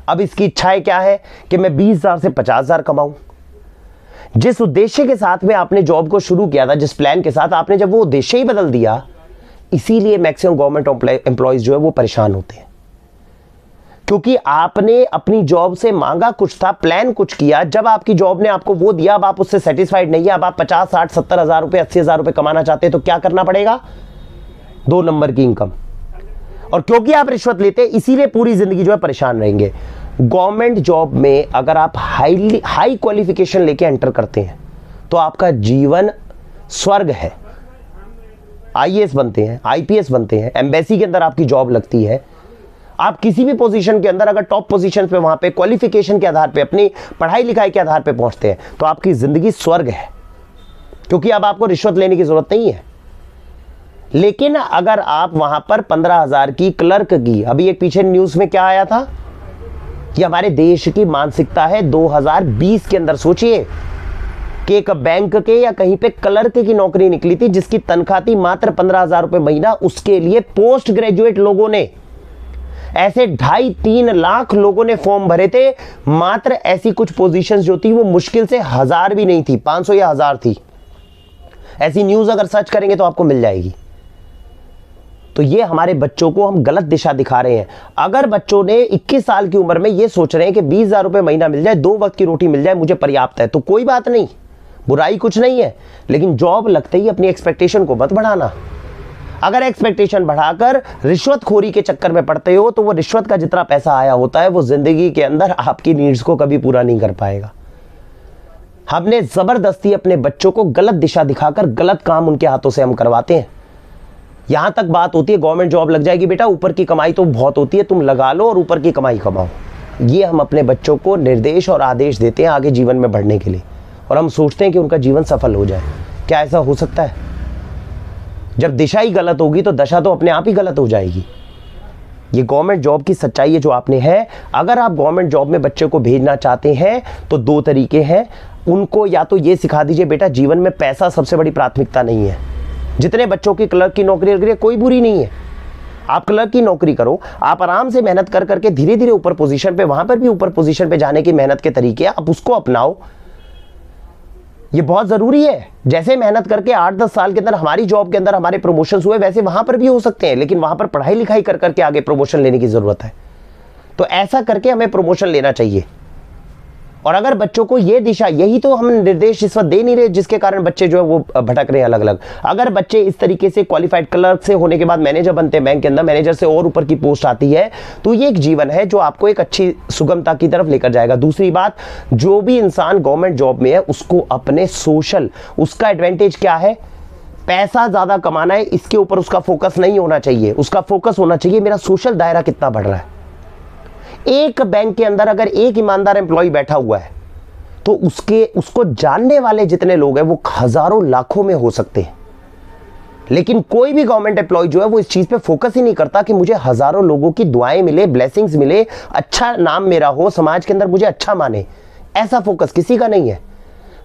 अब इसकी इच्छाएं क्या है कि मैं 20,000 से 50,000 कमाऊं। जिस उद्देश्य के साथ में आपने जॉब को शुरू किया था, जिस प्लान के साथ, आपने जब वो उद्देश्य ही बदल दिया, इसीलिए मैक्सिमम गवर्नमेंट एम्प्लॉयज जो है वो परेशान होते हैं, क्योंकि आपने अपनी जॉब से मांगा कुछ था, प्लान कुछ किया, जब आपकी जॉब ने आपको वो दिया, अब आप उससे सेटिस्फाइड नहीं है, अब आप 50, 60, 70,000 रुपए, 80,000 रुपए कमाना चाहते हैं, तो क्या करना पड़ेगा, 2 नंबर की इनकम। और क्योंकि आप रिश्वत लेते हैं, इसीलिए पूरी जिंदगी जो है परेशान रहेंगे। गवर्नमेंट जॉब में अगर आप हाई क्वालिफिकेशन लेके एंटर करते हैं, तो आपका जीवन स्वर्ग है। आईएएस बनते हैं, आईपीएस बनते हैं, एम्बेसी के अंदर आपकी जॉब लगती है, आप किसी भी पोजीशन के अंदर अगर टॉप पोजीशन पे, वहां पे क्वालिफिकेशन के आधार पे, अपनी पढ़ाई लिखाई के आधार पे पहुंचते हैं, तो आपकी जिंदगी स्वर्ग है, क्योंकि अब आपको रिश्वत लेने की जरूरत नहीं है। लेकिन अगर आप वहां पर 15,000 की क्लर्क की, अभी एक पीछे न्यूज में क्या आया था कि हमारे देश की मानसिकता है 2020 के अंदर, सोचिए कि एक बैंक के या कहीं पे क्लर्क की नौकरी निकली थी जिसकी तनख्वाह थी मात्र 15,000 रुपए महीना, उसके लिए पोस्ट ग्रेजुएट लोगों ने, ऐसे 2.5-3 लाख लोगों ने फॉर्म भरे थे। मात्र ऐसी कुछ पोजीशंस जो थी वो मुश्किल से 1000 भी नहीं थी, 500 या 1000 थी। ऐसी न्यूज अगर सर्च करेंगे तो आपको मिल जाएगी। तो ये हमारे बच्चों को हम गलत दिशा दिखा रहे हैं। अगर बच्चों ने 21 साल की उम्र में ये सोच रहे हैं कि 20,000 रुपए महीना मिल जाए, 2 वक्त की रोटी मिल जाए, मुझे पर्याप्त है, तो कोई बात नहीं, बुराई कुछ नहीं है। लेकिन जॉब लगते ही अपनी एक्सपेक्टेशन को मत बढ़ाना। अगर एक्सपेक्टेशन बढ़ाकर रिश्वतखोरी के चक्कर में पड़ते हो तो वो रिश्वत का जितना पैसा आया होता है वो जिंदगी के अंदर आपकी नीड्स को कभी पूरा नहीं कर पाएगा। हमने जबरदस्ती अपने बच्चों को गलत दिशा दिखाकर गलत काम उनके हाथों से हम करवाते हैं। यहां तक बात होती है गवर्नमेंट जॉब लग जाएगी बेटा, ऊपर की कमाई तो बहुत होती है, तुम लगा लो और ऊपर की कमाई कमाओ। ये हम अपने बच्चों को निर्देश और आदेश देते हैं आगे जीवन में बढ़ने के लिए, और हम सोचते हैं कि उनका जीवन सफल हो जाए। क्या ऐसा हो सकता है? जब दिशा ही गलत होगी तो दशा तो अपने आप ही गलत हो जाएगी। ये गवर्नमेंट जॉब की सच्चाई है जो आपने है। अगर आप गवर्नमेंट जॉब में बच्चे को भेजना चाहते हैं तो 2 तरीके हैं। उनको या तो ये सिखा दीजिए बेटा जीवन में पैसा सबसे बड़ी प्राथमिकता नहीं है। जितने बच्चों की क्लर्क की नौकरी लग रही है कोई बुरी नहीं है, आप क्लर्क की नौकरी करो, आप आराम से मेहनत कर करके धीरे धीरे ऊपर पोजीशन पे, वहां पर भी ऊपर पोजीशन पे जाने की मेहनत के तरीके आप उसको अपनाओ। ये बहुत जरूरी है। जैसे मेहनत करके 8-10 साल के अंदर हमारी जॉब के अंदर हमारे प्रमोशंस हुए, वैसे वहां पर भी हो सकते हैं, लेकिन वहां पर पढ़ाई लिखाई कर करके आगे प्रमोशन लेने की जरूरत है। तो ऐसा करके हमें प्रमोशन लेना चाहिए। और अगर बच्चों को ये दिशा, यही तो हम निर्देश इस वक्त दे नहीं रहे जिसके कारण बच्चे जो है वो भटक रहे हैं अलग अलग। अगर बच्चे इस तरीके से क्वालिफाइड क्लर्क से होने के बाद मैनेजर बनते हैं बैंक के अंदर, मैनेजर से और ऊपर की पोस्ट आती है, तो ये एक जीवन है जो आपको एक अच्छी सुगमता की तरफ लेकर जाएगा। दूसरी बात, जो भी इंसान गवर्नमेंट जॉब में है उसको अपने सोशल, उसका एडवांटेज क्या है, पैसा ज्यादा कमाना है, इसके ऊपर उसका फोकस नहीं होना चाहिए। उसका फोकस होना चाहिए मेरा सोशल दायरा कितना बढ़ रहा है। एक बैंक के अंदर अगर एक ईमानदार एम्प्लॉय बैठा हुआ है तो उसको जानने वाले जितने लोग हैं वो हजारों लाखों में हो सकते हैं। लेकिन कोई भी गवर्नमेंट एम्प्लॉय जो है वो इस चीज पे फोकस ही नहीं करता कि मुझे हजारों लोगों की दुआएं मिले, ब्लेसिंग्स मिले, अच्छा नाम मेरा हो, समाज के अंदर मुझे अच्छा माने। ऐसा फोकस किसी का नहीं है।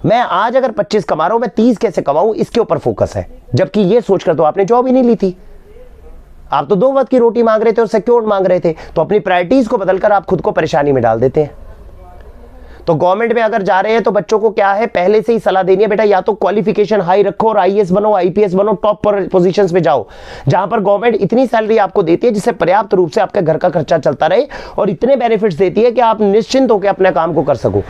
मैं आज अगर 25 कमा रहा हूं, मैं 30 कैसे कमाऊं, इसके ऊपर फोकस है। जबकि ये सोचकर तो आपने जॉब ही नहीं ली थी, आप तो 2 वक्त की रोटी मांग रहे थे और सिक्योर्ड मांग रहे थे। तो अपनी प्रायोरिटीज को बदलकर आप खुद को परेशानी में डाल देते हैं। तो गवर्नमेंट में अगर जा रहे हैं तो बच्चों को क्या है, पहले से ही सलाह देनी है बेटा या तो क्वालिफिकेशन हाई रखो और आईएएस बनो, आईपीएस बनो, टॉप पोजीशंस पे जाओ, जहां पर गवर्नमेंट इतनी सैलरी आपको देती है जिससे पर्याप्त रूप से आपके घर का खर्चा चलता रहे और इतने बेनिफिट्स देती है कि आप निश्चिंत होकर अपने काम को कर सको।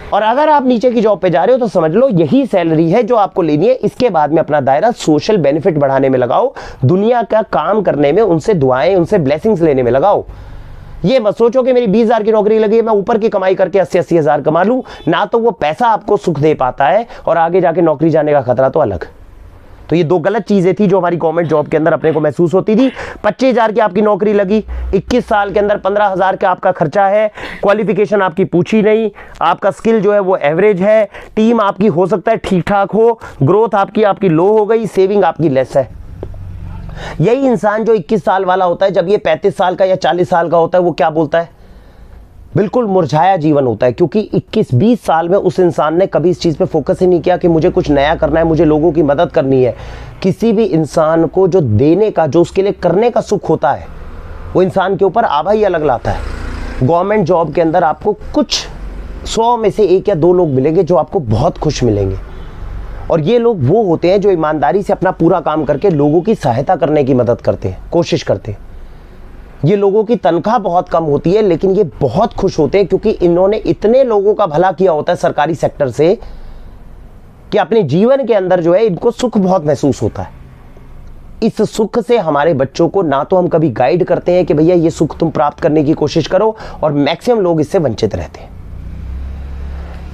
और अगर आप नीचे की जॉब पे जा रहे हो तो समझ लो यही सैलरी है जो आपको लेनी है। इसके बाद में अपना दायरा सोशल बेनिफिट बढ़ाने में लगाओ, दुनिया का काम करने में, उनसे दुआएं, उनसे ब्लेसिंग्स लेने में लगाओ। ये मत सोचो कि मेरी 20,000 की नौकरी लगी है, मैं ऊपर की कमाई करके 80-80 हजार कमा लूं। ना तो वो पैसा आपको सुख दे पाता है और आगे जाके नौकरी जाने का खतरा तो अलग। तो ये 2 गलत चीजें थी जो हमारी गवर्नमेंट जॉब के अंदर अपने को महसूस होती थी। 25,000 की आपकी नौकरी लगी, 21 साल के अंदर 15,000 का आपका खर्चा है, क्वालिफिकेशन आपकी पूछी नहीं, आपका स्किल जो है वो एवरेज है, टीम आपकी हो सकता है ठीक ठाक हो, ग्रोथ आपकी लो हो गई, सेविंग आपकी लेस है। यही इंसान जो 21 साल वाला होता है, जब ये 35 साल का या 40 साल का होता है, वो क्या बोलता है, बिल्कुल मुरझाया जीवन होता है। क्योंकि 21-20 साल में उस इंसान ने कभी इस चीज पे फोकस ही नहीं किया कि मुझे कुछ नया करना है, मुझे लोगों की मदद करनी है। किसी भी इंसान को जो देने का, जो उसके लिए करने का सुख होता है, वो इंसान के ऊपर आभा ही अलग लाता है। गवर्नमेंट जॉब के अंदर आपको कुछ 100 में से 1 या 2 लोग मिलेंगे जो आपको बहुत खुश मिलेंगे, और ये लोग वो होते हैं जो ईमानदारी से अपना पूरा काम करके लोगों की सहायता करने की मदद करते हैं, कोशिश करते हैं। ये लोगों की तनख्वाह बहुत कम होती है लेकिन ये बहुत खुश होते हैं क्योंकि इन्होंने इतने लोगों का भला किया होता है सरकारी सेक्टर से कि अपने जीवन के अंदर जो है इनको सुख बहुत महसूस होता है। इस सुख से हमारे बच्चों को ना तो हम कभी गाइड करते हैं कि भैया ये सुख तुम प्राप्त करने की कोशिश करो, और मैक्सिमम लोग इससे वंचित रहते हैं।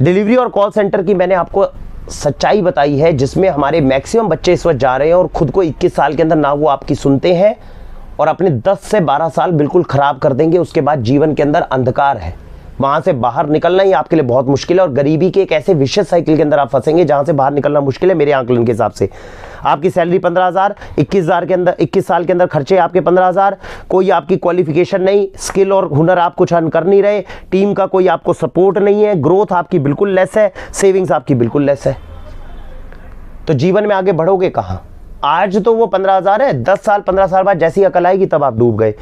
डिलीवरी और कॉल सेंटर की मैंने आपको सच्चाई बताई है जिसमें हमारे मैक्सिमम बच्चे इस वक्त जा रहे हैं और खुद को 21 साल के अंदर ना वो आपकी सुनते हैं और अपने 10 से 12 साल बिल्कुल खराब कर देंगे। उसके बाद जीवन के अंदर अंधकार है, वहां से बाहर निकलना ही आपके लिए बहुत मुश्किल है और गरीबी के एक ऐसे विशेष साइकिल के अंदर आप फंसेंगे जहां से बाहर निकलना मुश्किल है मेरे आंकलन के हिसाब से। आपकी सैलरी 15,000, 21,000 के अंदर 21 साल के अंदर खर्चे आपके 15,000, कोई आपकी क्वालिफिकेशन नहीं, स्किल और हुनर आप कुछ अर्न कर नहीं रहे, टीम का कोई आपको सपोर्ट नहीं है, ग्रोथ आपकी बिल्कुल लेस है, सेविंग्स आपकी बिल्कुल लेस है, तो जीवन में आगे बढ़ोगे कहाँ? आज तो वो 15,000 है, 10 साल 15 साल बाद जैसी अकल आएगी तब आप डूब गए।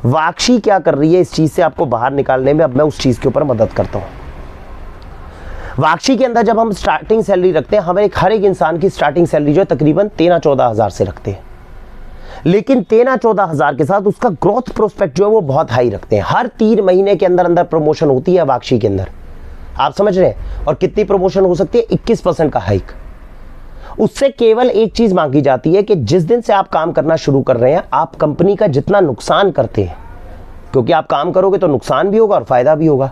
वाक्षी क्या कर रही है इस चीज से आपको बाहर निकालने में, अब मैं उस चीज के ऊपर मदद करता हूं। वाक्षी के अंदर जब हम स्टार्टिंग सैलरी रखते हैं, हमें हर एक इंसान की स्टार्टिंग सैलरी जो है तकरीबन 13-14 हज़ार से रखते हैं, लेकिन 13-14 हज़ार के साथ उसका ग्रोथ प्रोस्पेक्ट जो है वो बहुत हाई रखते हैं। हर 3 महीने के अंदर अंदर प्रमोशन होती है वाक्षी के अंदर, आप समझ रहे हैं? और कितनी प्रमोशन हो सकती है? 21% का हाइक। उससे केवल एक चीज मांगी जाती है कि जिस दिन से आप काम करना शुरू कर रहे हैं, आप कंपनी का जितना नुकसान करते हैं, क्योंकि आप काम करोगे तो नुकसान भी होगा और फायदा भी होगा,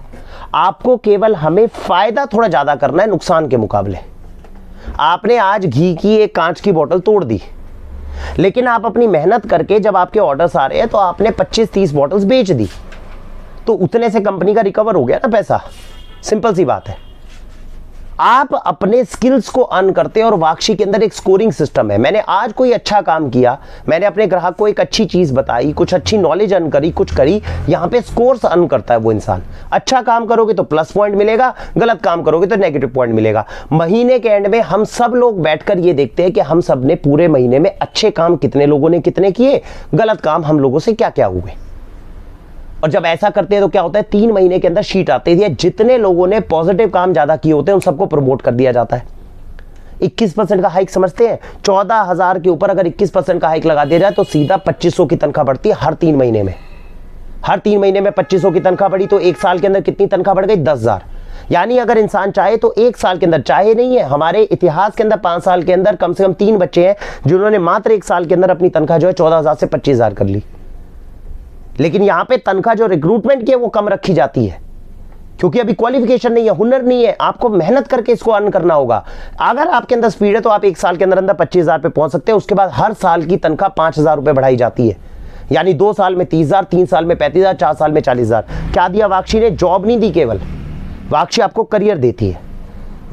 आपको केवल हमें फायदा थोड़ा ज्यादा करना है नुकसान के मुकाबले। आपने आज घी की एक कांच की बोतल तोड़ दी, लेकिन आप अपनी मेहनत करके जब आपके ऑर्डर्स आ रहे हैं तो आपने 25-30 बॉटल्स बेच दी, तो उतने से कंपनी का रिकवर हो गया ना पैसा। सिंपल सी बात है। आप अपने स्किल्स को अर्न करते हैं और वाक्षी के अंदर एक स्कोरिंग सिस्टम है। मैंने आज कोई अच्छा काम किया, मैंने अपने ग्राहक को एक अच्छी चीज बताई, कुछ अच्छी नॉलेज अर्न करी, कुछ करी, यहां पे स्कोर्स अर्न करता है वो इंसान। अच्छा काम करोगे तो प्लस पॉइंट मिलेगा, गलत काम करोगे तो नेगेटिव पॉइंट मिलेगा। महीने के एंड में हम सब लोग बैठकर ये देखते हैं कि हम सब ने पूरे महीने में अच्छे काम कितने लोगों ने कितने किए, गलत काम हम लोगों से क्या क्या हुए। और जब ऐसा करते हैं तो क्या होता है, 3 महीने के अंदर शीट आती है, जितने लोगों ने पॉजिटिव काम ज्यादा किए होते हैं उन सबको प्रमोट कर दिया जाता है। 21% का हाइक समझते हैं? 14,000 के ऊपर अगर 21% का हाइक लगा दिया जाए तो सीधा 2500 की तनख्वाह बढ़ती है हर 3 महीने में। हर 3 महीने में 2500 की तनख्वाह बढ़ी तो एक साल के अंदर कितनी तनख्वाह बढ़ गई? 10,000। यानी अगर इंसान चाहे तो एक साल के अंदर, चाहे नहीं है, हमारे इतिहास के अंदर 5 साल के अंदर कम से कम 3 बच्चे हैं जिन्होंने मात्र एक साल के अंदर अपनी तनख्वाह जो है 14,000 से 25,000 कर ली। लेकिन यहां पे तनख्वाह जो रिक्रूटमेंट की है वो कम रखी जाती है, क्योंकि अभी क्वालिफिकेशन नहीं है, हुनर नहीं है, आपको मेहनत करके इसको अर्न करना होगा। अगर आपके अंदर स्पीड है तो आप एक साल के अंदर अंदर 25,000 पे पहुंच सकते हैं। उसके बाद हर साल की तनख्वाह 5,000 रुपए बढ़ाई जाती है, यानी 2 साल में 30,000, 3 साल में 35,000, 4 साल में 40,000। क्या दिया वाक्षी ने? जॉब नहीं दी, केवल वाक्षी आपको करियर देती है।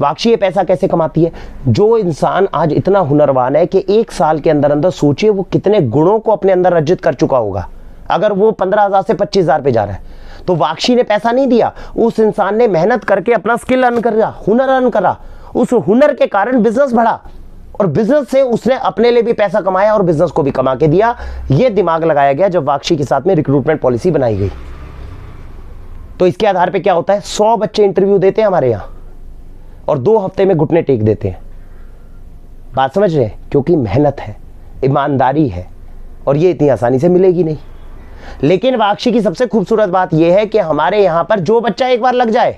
वाक्षी ये पैसा कैसे कमाती है? जो इंसान आज इतना हुनरवान है कि एक साल के अंदर अंदर सोचिए वो कितने गुणों को अपने अंदर अर्जित कर चुका होगा। अगर वो 15,000 से 25,000 पे जा रहा है तो वाक्षी ने पैसा नहीं दिया, उस इंसान ने मेहनत करके अपना स्किल अर्न कर रहा, हुनर अर्न करा, उस हुनर के कारण बिजनेस बढ़ा और बिजनेस से उसने अपने लिए भी पैसा कमाया और बिजनेस को भी कमा के दिया। ये दिमाग लगाया गया जब वाक्षी के साथ में रिक्रूटमेंट पॉलिसी बनाई गई। तो इसके आधार पे क्या होता है, 100 बच्चे इंटरव्यू देते हैं हमारे यहां और 2 हफ्ते में घुटने टेक देते हैं। बात समझ रहे हैं? क्योंकि मेहनत है, ईमानदारी है और ये इतनी आसानी से मिलेगी नहीं। लेकिन वाक्षी की सबसे खूबसूरत बात यह है कि हमारे यहां पर जो बच्चा एक बार लग जाए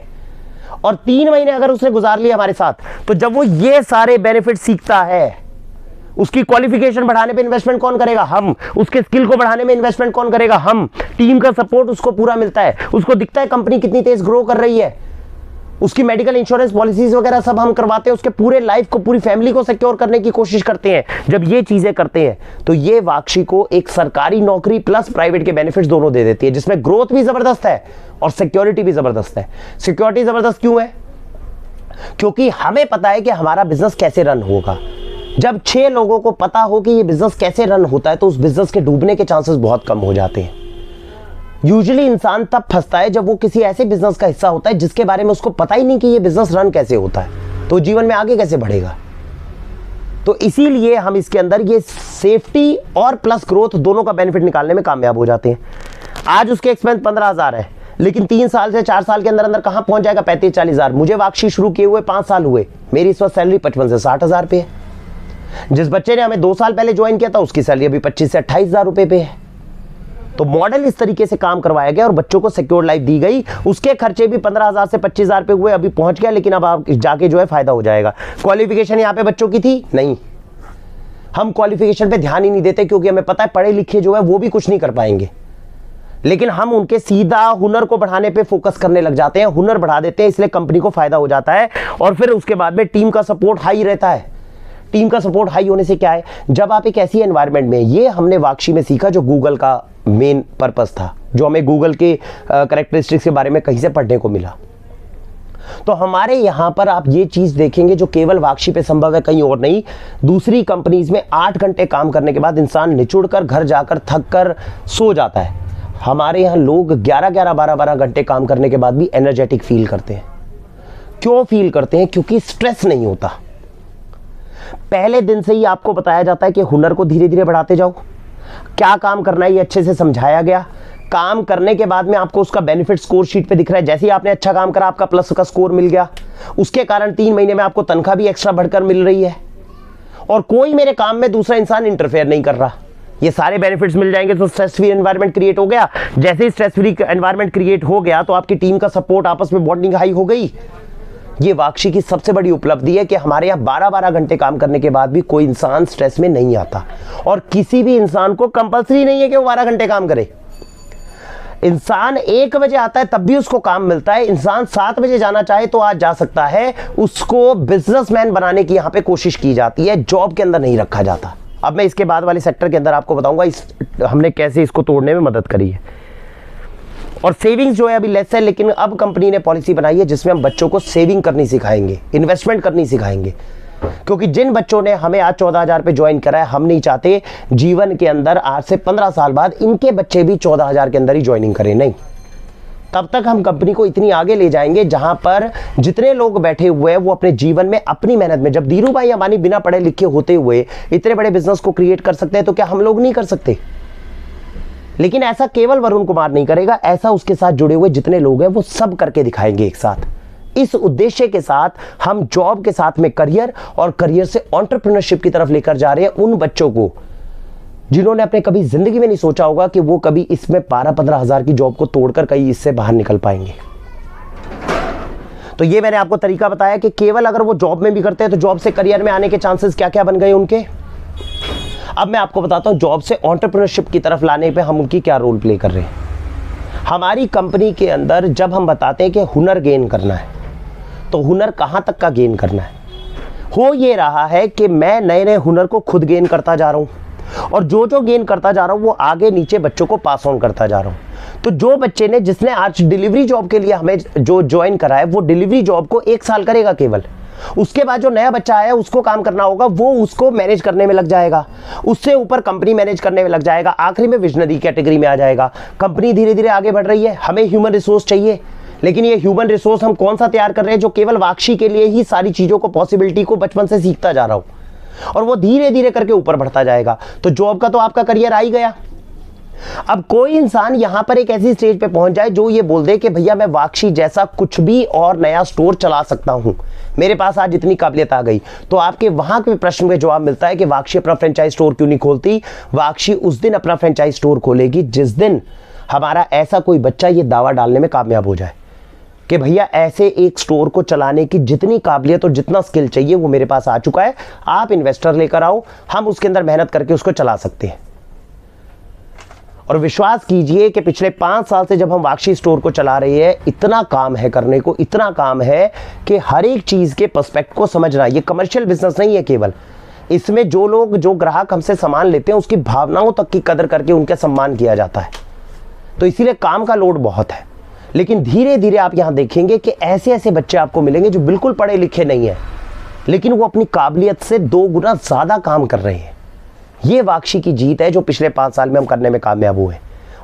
और 3 महीने अगर उसने गुजार लिया हमारे साथ, तो जब वो ये सारे बेनिफिट सीखता है, उसकी क्वालिफिकेशन बढ़ाने पे इन्वेस्टमेंट कौन करेगा? हम। उसके स्किल को बढ़ाने में इन्वेस्टमेंट कौन करेगा? हम। टीम का सपोर्ट उसको पूरा मिलता है, उसको दिखता है कंपनी कितनी तेज ग्रो कर रही है, उसकी मेडिकल इंश्योरेंस पॉलिसीज वगैरह सब हम करवाते हैं, उसके पूरे लाइफ को, पूरी फैमिली को सिक्योर करने की कोशिश करते हैं। जब ये चीजें करते हैं तो ये वाक्षी को एक सरकारी नौकरी प्लस प्राइवेट के बेनिफिट्स दोनों दे देती है, जिसमें ग्रोथ भी जबरदस्त है और सिक्योरिटी भी जबरदस्त है। सिक्योरिटी जबरदस्त क्यों है? क्योंकि हमें पता है कि हमारा बिजनेस कैसे रन होगा। जब 6 लोगों को पता हो कि ये बिजनेस कैसे रन होता है तो उस बिजनेस के डूबने के चांसेस बहुत कम हो जाते हैं। यूजुअली इंसान तब फंसता है जब वो किसी ऐसे बिजनेस का हिस्सा होता है जिसके बारे में उसको पता ही नहीं कि ये बिजनेस रन कैसे होता है, तो जीवन में आगे कैसे बढ़ेगा। तो इसीलिए हम इसके अंदर ये सेफ्टी और प्लस ग्रोथ दोनों का बेनिफिट निकालने में कामयाब हो जाते हैं। आज उसके एक्सपेंस 15,000 है, लेकिन 3 साल से 4 साल के अंदर अंदर कहां पहुंच जाएगा? 35-40,000। मुझे वाक्षी शुरू किए हुए 5 साल हुए, मेरी इस वक्त सैलरी 55 से 60,000 पे है। जिस बच्चे ने हमें 2 साल पहले ज्वाइन किया था उसकी सैलरी अभी 25 से 28,000 रुपए पे है। तो मॉडल इस तरीके से काम करवाया गया और बच्चों को सिक्योर लाइफ दी गई। उसके खर्चे भी 15,000 से 25,000 पे हुए, अभी पहुंच गया, लेकिन अब आप जाके जो है फायदा हो जाएगा। क्वालिफिकेशन यहाँ पे बच्चों की थी नहीं, हम क्वालिफिकेशन पे ध्यान ही नहीं देते क्योंकि हमें पता है पढ़े लिखे जो है वो भी कुछ नहीं कर पाएंगे, लेकिन हम उनके सीधा हुनर को बढ़ाने पे फोकस करने लग जाते हैं, हुनर बढ़ा देते हैं, इसलिए कंपनी को फायदा हो जाता है। और फिर उसके बाद में टीम का सपोर्ट हाई रहता है। टीम का सपोर्ट हाई होने से क्या है, जब आप एक ऐसी एनवायरनमेंट में, ये हमने वाक्षी में सीखा जो गूगल का मेन पर्पस था, जो हमें गूगल के कैरेक्टरिस्टिक्स के बारे में कहीं से पढ़ने को मिला। तो हमारे यहां पर आप ये चीज देखेंगे जो केवल वाक्षी पे संभव है, कहीं और नहीं। दूसरी कंपनीज में 8 घंटे काम करने के बाद इंसान निचुड़ कर घर जाकर थक कर सो जाता है। हमारे यहां लोग 11-11, 12-12 घंटे काम करने के बाद भी एनर्जेटिक फील करते हैं। क्यों फील करते हैं? क्योंकि स्ट्रेस नहीं होता। पहले दिन से ही आपको बताया जाता है कि हुनर को धीरे धीरे बढ़ाते जाओ, क्या काम करना है ये अच्छे से समझाया गया। काम करने के बाद में आपको उसका बेनिफिट स्कोर शीट पे दिख रहा है। जैसे ही आपने अच्छा काम करा, आपका प्लस का स्कोर मिल गया, उसके कारण 3 महीने में आपको तनख्वाह भी एक्स्ट्रा बढ़कर मिल रही है और कोई मेरे काम में दूसरा इंसान इंटरफेयर नहीं कर रहा। ये सारे बेनिफिट्स मिल जाएंगे तो स्ट्रेस फ्री एनवायरनमेंट क्रिएट हो गया। जैसे ही स्ट्रेस फ्री एनवायरनमेंट क्रिएट हो गया तो आपकी टीम का सपोर्ट, आपस में बॉन्डिंग हाई हो गई। ये वाक्षी की सबसे बड़ी उपलब्धि है कि हमारे यहाँ 12-12 घंटे काम करने के बाद भी कोई इंसान स्ट्रेस में नहीं आता और किसी भी इंसान को कंपल्सरी नहीं है कि वो 12 घंटे काम करे। इंसान 1 बजे आता है तब भी उसको काम मिलता है। इंसान 7 बजे जाना चाहे तो आज जा सकता है। उसको बिजनेसमैन बनाने की यहाँ पे कोशिश की जाती है, जॉब के अंदर नहीं रखा जाता। अब मैं इसके बाद वाले सेक्टर के अंदर आपको बताऊंगा हमने कैसे इसको तोड़ने में मदद करी है। और सेविंग्स जो है अभी लेस है, लेकिन अब कंपनी ने पॉलिसी बनाई है जिसमें हम बच्चों को सेविंग करनी सिखाएंगे, इन्वेस्टमेंट करनी सिखाएंगे। क्योंकि जिन बच्चों ने हमें आज 14,000 पे ज्वाइन करा है, हम नहीं चाहते जीवन के अंदर आज से 15 साल बाद इनके बच्चे भी 14,000 के अंदर ही ज्वाइनिंग करें। नहीं, तब तक हम कंपनी को इतनी आगे ले जाएंगे जहां पर जितने लोग बैठे हुए हैं वो अपने जीवन में अपनी मेहनत में, जब धीरू भाई अंबानी बिना पढ़े लिखे होते हुए इतने बड़े बिजनेस को क्रिएट कर सकते हैं तो क्या हम लोग नहीं कर सकते? लेकिन ऐसा केवल वरुण कुमार नहीं करेगा, ऐसा उसके साथ जुड़े हुए जितने लोग हैं वो सब करके दिखाएंगे एक साथ। इस उद्देश्य के साथ हम जॉब के साथ में करियर और करियर से एंटरप्रेन्योरशिप की तरफ लेकर जा रहे हैं उन बच्चों को जिन्होंने अपने कभी जिंदगी में नहीं सोचा होगा कि वो कभी इसमें 12-15 हजार की जॉब को तोड़कर कहीं इससे बाहर निकल पाएंगे। तो ये मैंने आपको तरीका बताया कि केवल अगर वो जॉब में भी करते हैं तो जॉब से करियर में आने के चांसेस क्या क्या बन गए उनके। अब मैं आपको बताता हूं जॉब से एंटरप्रेन्योरशिप की तरफ लाने पे हम उनकी क्या रोल प्ले कर रहे हैं। हमारी कंपनी के अंदर जब हम बताते हैं कि हुनर गेन करना है तो हुनर कहां तक का गेन करना है, हो ये रहा है कि मैं नए नए हुनर को खुद गेन करता जा रहा हूं और जो जो गेन करता जा रहा हूं वो आगे नीचे बच्चों को पास ऑन करता जा रहा हूं। तो जो बच्चे ने जिसने आज डिलीवरी जॉब के लिए हमें जो ज्वाइन करा है वो डिलीवरी जॉब को 1 साल करेगा केवल। उसके बाद जो नया बच्चा आया उसको काम करना होगा, वो उसको मैनेज करने में लग जाएगा, उससे ऊपर कंपनी मैनेज करने में लग जाएगा, आखिरी में विजनरी कैटेगरी में आ जाएगा। कंपनी धीरे धीरे आगे बढ़ रही है, हमें ह्यूमन रिसोर्स चाहिए, लेकिन ये ह्यूमन रिसोर्स हम कौन सा तैयार कर रहे हैं जो केवल वाक्षी के लिए ही सारी चीजों को पॉसिबिलिटी को बचपन से सीखता जा रहा हूं और वो धीरे धीरे करके ऊपर बढ़ता जाएगा। तो जॉब का तो आपका करियर आ ही गया। अब कोई इंसान यहां पर एक ऐसी स्टेज पे पहुंच जाए जो ये बोल दे कि भैया मैं वाक्षी जैसा कुछ भी और नया स्टोर चला सकता हूं, मेरे पास आज इतनी काबिलियत आ गई, तो आपके वहां के प्रश्न में जवाब मिलता है कि वाक्षी अपना फ्रेंचाइज स्टोर क्यों नहीं खोलती। वाक्षी उस दिन अपना फ्रेंचाइज स्टोर खोलेगी जिस दिन हमारा ऐसा कोई बच्चा ये दावा डालने में कामयाब हो जाए कि भैया ऐसे एक स्टोर को चलाने की जितनी काबिलियत और जितना स्किल चाहिए वो मेरे पास आ चुका है, आप इन्वेस्टर लेकर आओ, हम उसके अंदर मेहनत करके उसको चला सकते हैं। और विश्वास कीजिए कि पिछले 5 साल से जब हम वाक्षी स्टोर को चला रहे हैं, इतना काम है करने को, इतना काम है कि हर एक चीज के पर्सपेक्ट को समझना। ये कमर्शियल बिजनेस नहीं है केवल, इसमें जो लोग जो ग्राहक हमसे सामान लेते हैं उसकी भावनाओं तक की कदर करके उनका सम्मान किया जाता है। तो इसीलिए काम का लोड बहुत है, लेकिन धीरे धीरे आप यहां देखेंगे कि ऐसे ऐसे बच्चे आपको मिलेंगे जो बिल्कुल पढ़े लिखे नहीं है लेकिन वो अपनी काबिलियत से 2 गुना ज्यादा काम कर रहे हैं। ये वाक्षी की जीत है जो पिछले 5 साल में हम करने में कामयाब हुए।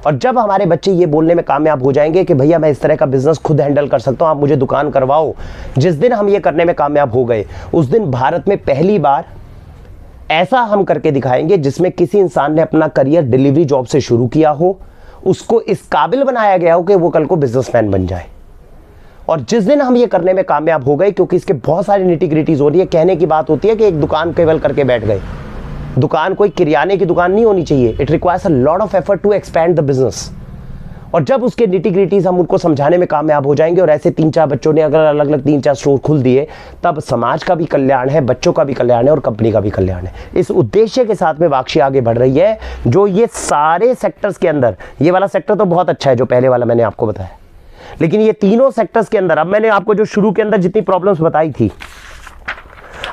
और जब हमारे बच्चे ये बोलने में कामयाब हो जाएंगे कि भैया मैं इस तरह का बिजनेस खुद हैंडल कर सकता हूं, आप मुझे दुकान करवाओ, जिस दिन हम ये करने में कामयाब हो गए उस दिन भारत में पहली बार ऐसा हम करके दिखाएंगे जिसमें किसी इंसान ने अपना करियर डिलीवरी जॉब से शुरू किया हो, उसको इस काबिल बनाया गया हो कि वो कल को बिजनेसमैन बन जाए। और जिस दिन हम ये करने में कामयाब हो गए, क्योंकि इसके बहुत सारी निटी-ग्रिटीज हो रही है, कहने की बात होती है कि एक दुकान केवल करके बैठ गए। दुकान कोई किराने की दुकान नहीं होनी चाहिए, it requires a lot of effort to expand the business. और जब उसके निटी-ग्रिटीज हम उनको समझाने में कामयाब हो जाएंगे और ऐसे 3-4 बच्चों ने अगर अलग अलग 3-4 स्टोर खुल दिए, तब समाज का भी कल्याण है, बच्चों का भी कल्याण है और कंपनी का भी कल्याण है। इस उद्देश्य के साथ में वाक्षी आगे बढ़ रही है। जो ये सारे सेक्टर्स के अंदर, ये वाला सेक्टर तो बहुत अच्छा है जो पहले वाला मैंने आपको बताया, लेकिन ये तीनों सेक्टर्स के अंदर अब मैंने आपको जो शुरू के अंदर जितनी प्रॉब्लम्स बताई थी,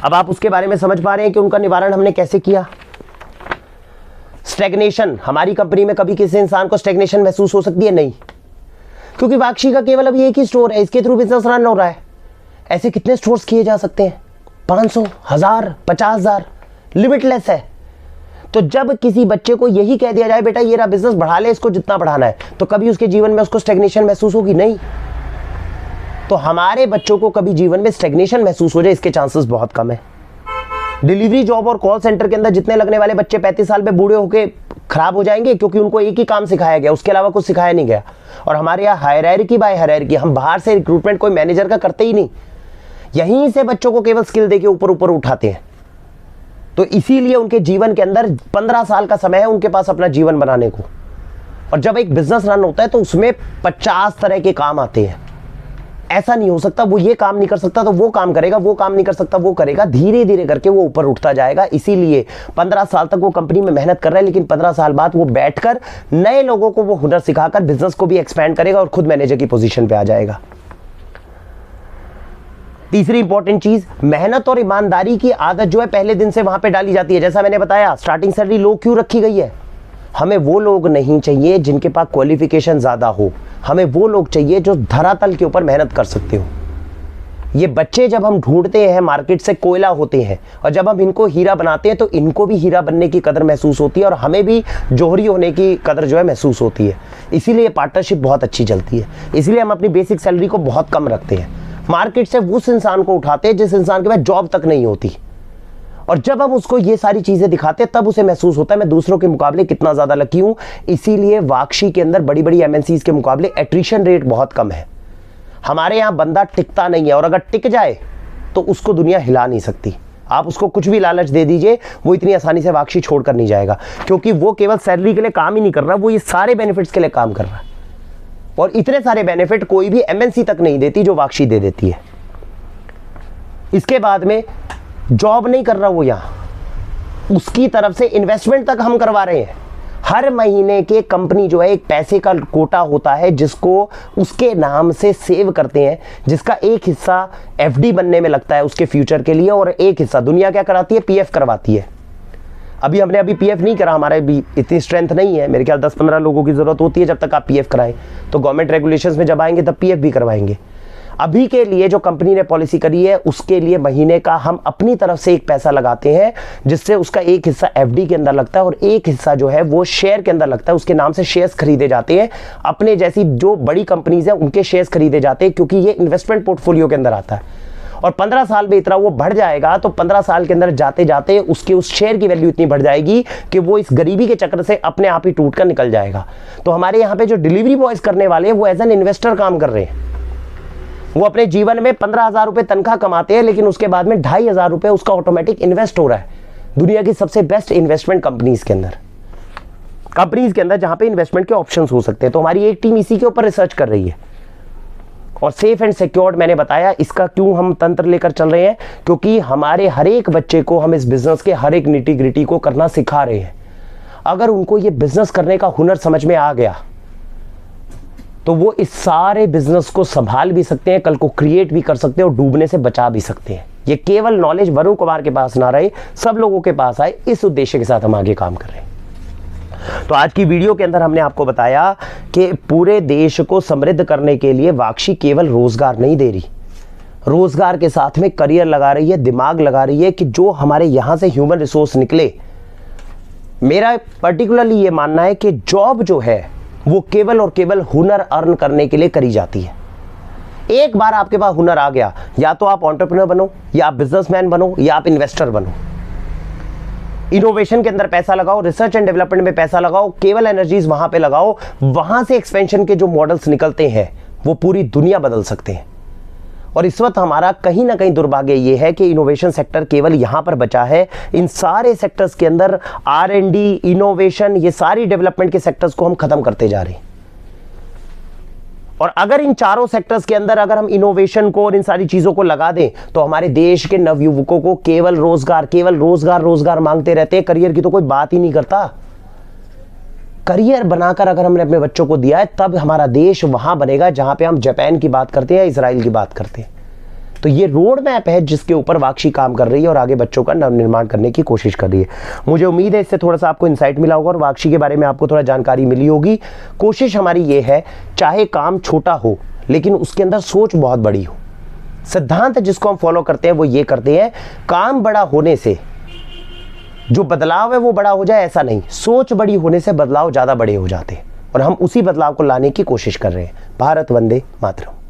अब आप उसके बारे में समझ पा रहे हैं कि उनका निवारण हमने कैसे किया। स्टैग्नेशन, हमारी कंपनी में कभी किसी इंसान को स्टैग्नेशन महसूस हो सकती है? नहीं, क्योंकि वाक्षी का केवल अभी एक ही स्टोर है, इसके थ्रू बिजनेस रन हो रहा है। ऐसे कितने स्टोर्स किए जा सकते हैं? 500, 1000, 50,000, लिमिटलेस है। तो जब किसी बच्चे को यही कह दिया जाए बेटा ये रहा बिजनेस, बढ़ा ले इसको जितना बढ़ाना है, तो कभी उसके जीवन में उसको स्टैग्नेशन महसूस होगी? नहीं। तो हमारे बच्चों को कभी जीवन में स्टैग्नेशन महसूस हो जाए इसके चांसेस बहुत कम है। डिलीवरी जॉब और कॉल सेंटर के अंदर जितने लगने वाले बच्चे 35 साल में बूढ़े होके खराब हो जाएंगे, क्योंकि उनको एक ही काम सिखाया गया, उसके अलावा कुछ सिखाया नहीं गया। और हमारे यहाँ हायरार्की बाय हायरार्की, हम बाहर से रिक्रूटमेंट कोई मैनेजर का करते ही नहीं, यहीं से बच्चों को केवल स्किल देके ऊपर ऊपर उठाते हैं। तो इसीलिए उनके जीवन के अंदर 15 साल का समय है उनके पास अपना जीवन बनाने को। और जब एक बिजनेस रन होता है तो उसमें 50 तरह के काम आते हैं। ऐसा नहीं हो सकता वो ये काम नहीं कर सकता तो वो काम करेगा, वो काम नहीं कर सकता वो करेगा, धीरे धीरे करके वो ऊपर उठता जाएगा। इसीलिए 15 साल तक वो कंपनी में मेहनत कर रहा है, लेकिन 15 साल बाद वो बैठकर नए लोगों को वो हुनर सिखाकर बिजनेस को भी एक्सपैंड करेगा और खुद मैनेजर की पोजीशन पे आ जाएगा। तीसरी इंपॉर्टेंट चीज, मेहनत और ईमानदारी की आदत जो है पहले दिन से वहां पे डाली जाती है। जैसा मैंने बताया, स्टार्टिंग सैलरी लो क्यों रखी गई है? हमें वो लोग नहीं चाहिए जिनके पास क्वालिफिकेशन ज्यादा हो, हमें वो लोग चाहिए जो धरातल के ऊपर मेहनत कर सकते हो। ये बच्चे जब हम ढूंढते हैं मार्केट से कोयला होते हैं, और जब हम इनको हीरा बनाते हैं तो इनको भी हीरा बनने की कदर महसूस होती है और हमें भी जौहरी होने की कदर जो है महसूस होती है। इसीलिए पार्टनरशिप बहुत अच्छी चलती है। इसलिए हम अपनी बेसिक सैलरी को बहुत कम रखते हैं। मार्केट से उस इंसान को उठाते हैं जिस इंसान के पास जॉब तक नहीं होती, और जब हम उसको ये सारी चीजें दिखाते हैं तब उसे महसूस होता है मैं दूसरों के मुकाबले कितना ज्यादा लकी हूं। इसीलिए वाक्षी के अंदर बड़ी बड़ी एमएनसीज के मुकाबले एट्रिशन रेट बहुत कम है। हमारे यहां बंदा टिकता नहीं है, और अगर टिक जाए तो उसको दुनिया हिला नहीं सकती। आप उसको कुछ भी लालच दे दीजिए, वो इतनी आसानी से वाक्षी छोड़कर नहीं जाएगा, क्योंकि वो केवल सैलरी के लिए काम ही नहीं कर रहा, वो ये सारे बेनिफिट्स के लिए काम कर रहा है। और इतने सारे बेनिफिट कोई भी एमएनसी तक नहीं देती जो वाक्षी दे देती है। इसके बाद में जॉब नहीं कर रहा वो, यहां उसकी तरफ से इन्वेस्टमेंट तक हम करवा रहे हैं। हर महीने के कंपनी जो है एक पैसे का कोटा होता है जिसको उसके नाम से सेव करते हैं, जिसका एक हिस्सा एफडी बनने में लगता है उसके फ्यूचर के लिए, और एक हिस्सा दुनिया क्या कराती है? पीएफ करवाती है। हमने अभी पीएफ नहीं करा, हमारे भी इतनी स्ट्रेंथ नहीं है। मेरे ख्याल 10-15 लोगों की जरूरत होती है जब तक आप पीएफ कराएं। तो गवर्नमेंट रेगुलेशंस में जब आएंगे तब पीएफ भी करवाएंगे। अभी के लिए जो कंपनी ने पॉलिसी करी है उसके लिए महीने का हम अपनी तरफ से एक पैसा लगाते हैं, जिससे उसका एक हिस्सा एफडी के अंदर लगता है और एक हिस्सा जो है वो शेयर के अंदर लगता है। उसके नाम से शेयर्स खरीदे जाते हैं, अपने जैसी जो बड़ी कंपनीज हैं उनके शेयर्स खरीदे जाते हैं, क्योंकि ये इन्वेस्टमेंट पोर्टफोलियो के अंदर आता है। और 15 साल में इतना वो बढ़ जाएगा तो 15 साल के अंदर जाते जाते उसके उस शेयर की वैल्यू इतनी बढ़ जाएगी कि वो इस गरीबी के चक्र से अपने आप ही टूट कर निकल जाएगा। तो हमारे यहाँ पे जो डिलीवरी बॉयज करने वाले हैं वो एज एन इन्वेस्टर काम कर रहे हैं। वो अपने जीवन में 15,000 रुपए तनख्वाह कमाते हैं, लेकिन उसके बाद में 2,500 रुपए उसका ऑटोमेटिक इन्वेस्ट हो रहा है दुनिया की सबसे बेस्ट इन्वेस्टमेंट कंपनीज के अंदर जहां पे इन्वेस्टमेंट के ऑप्शंस हो सकते हैं। तो हमारी एक टीम इसी के ऊपर रिसर्च कर रही है। और सेफ एंड सिक्योर्ड मैंने बताया, इसका क्यों हम तंत्र लेकर चल रहे हैं, क्योंकि हमारे हर एक बच्चे को हम इस बिजनेस के हर एक निटी ग्रिटी को करना सिखा रहे हैं। अगर उनको ये बिजनेस करने का हुनर समझ में आ गया तो वो इस सारे बिजनेस को संभाल भी सकते हैं, कल को क्रिएट भी कर सकते हैं और डूबने से बचा भी सकते हैं। ये केवल नॉलेज वरुण कुमार के पास ना रहे, सब लोगों के पास आए, इस उद्देश्य के साथ हम आगे काम कर रहे हैं। तो आज की वीडियो के अंदर हमने आपको बताया कि पूरे देश को समृद्ध करने के लिए वाक्षी केवल रोजगार नहीं दे रही, रोजगार के साथ में करियर लगा रही है, दिमाग लगा रही है कि जो हमारे यहां से ह्यूमन रिसोर्स निकले। मेरा पर्टिकुलरली ये मानना है कि जॉब जो है वो केवल और केवल हुनर अर्न करने के लिए करी जाती है। एक बार आपके पास हुनर आ गया, या तो आप एंटरप्रेन्योर बनो, या आप बिजनेसमैन बनो, या आप इन्वेस्टर बनो। इनोवेशन के अंदर पैसा लगाओ, रिसर्च एंड डेवलपमेंट में पैसा लगाओ, केवल एनर्जीज वहां पे लगाओ। वहां से एक्सपेंशन के जो मॉडल्स निकलते हैं वो पूरी दुनिया बदल सकते हैं। और इस वक्त हमारा कहीं ना कहीं दुर्भाग्य ये है कि इनोवेशन सेक्टर केवल यहां पर बचा है। इन सारे सेक्टर्स के अंदर R&D, इनोवेशन, ये सारी डेवलपमेंट के सेक्टर्स को हम खत्म करते जा रहे हैं। और अगर इन चारों सेक्टर्स के अंदर अगर हम इनोवेशन को और इन सारी चीजों को लगा दें तो हमारे देश के नवयुवकों को केवल रोजगार मांगते रहते हैं, करियर की तो कोई बात ही नहीं करता। करियर बनाकर अगर हमने अपने बच्चों को दिया है तब हमारा देश वहां बनेगा जहां पे हम जापान की बात करते हैं, इजराइल की बात करते हैं। तो ये रोड मैप है जिसके ऊपर वाक्षी काम कर रही है और आगे बच्चों का नवनिर्माण करने की कोशिश कर रही है। मुझे उम्मीद है इससे थोड़ा सा आपको इंसाइट मिला होगा और वाक्षी के बारे में आपको थोड़ा जानकारी मिली होगी। कोशिश हमारी ये है, चाहे काम छोटा हो लेकिन उसके अंदर सोच बहुत बड़ी हो। सिद्धांत जिसको हम फॉलो करते हैं वो ये करते हैं, काम बड़ा होने से जो बदलाव है वो बड़ा हो जाए ऐसा नहीं, सोच बड़ी होने से बदलाव ज़्यादा बड़े हो जाते हैं और हम उसी बदलाव को लाने की कोशिश कर रहे हैं। भारत वंदे मातरम।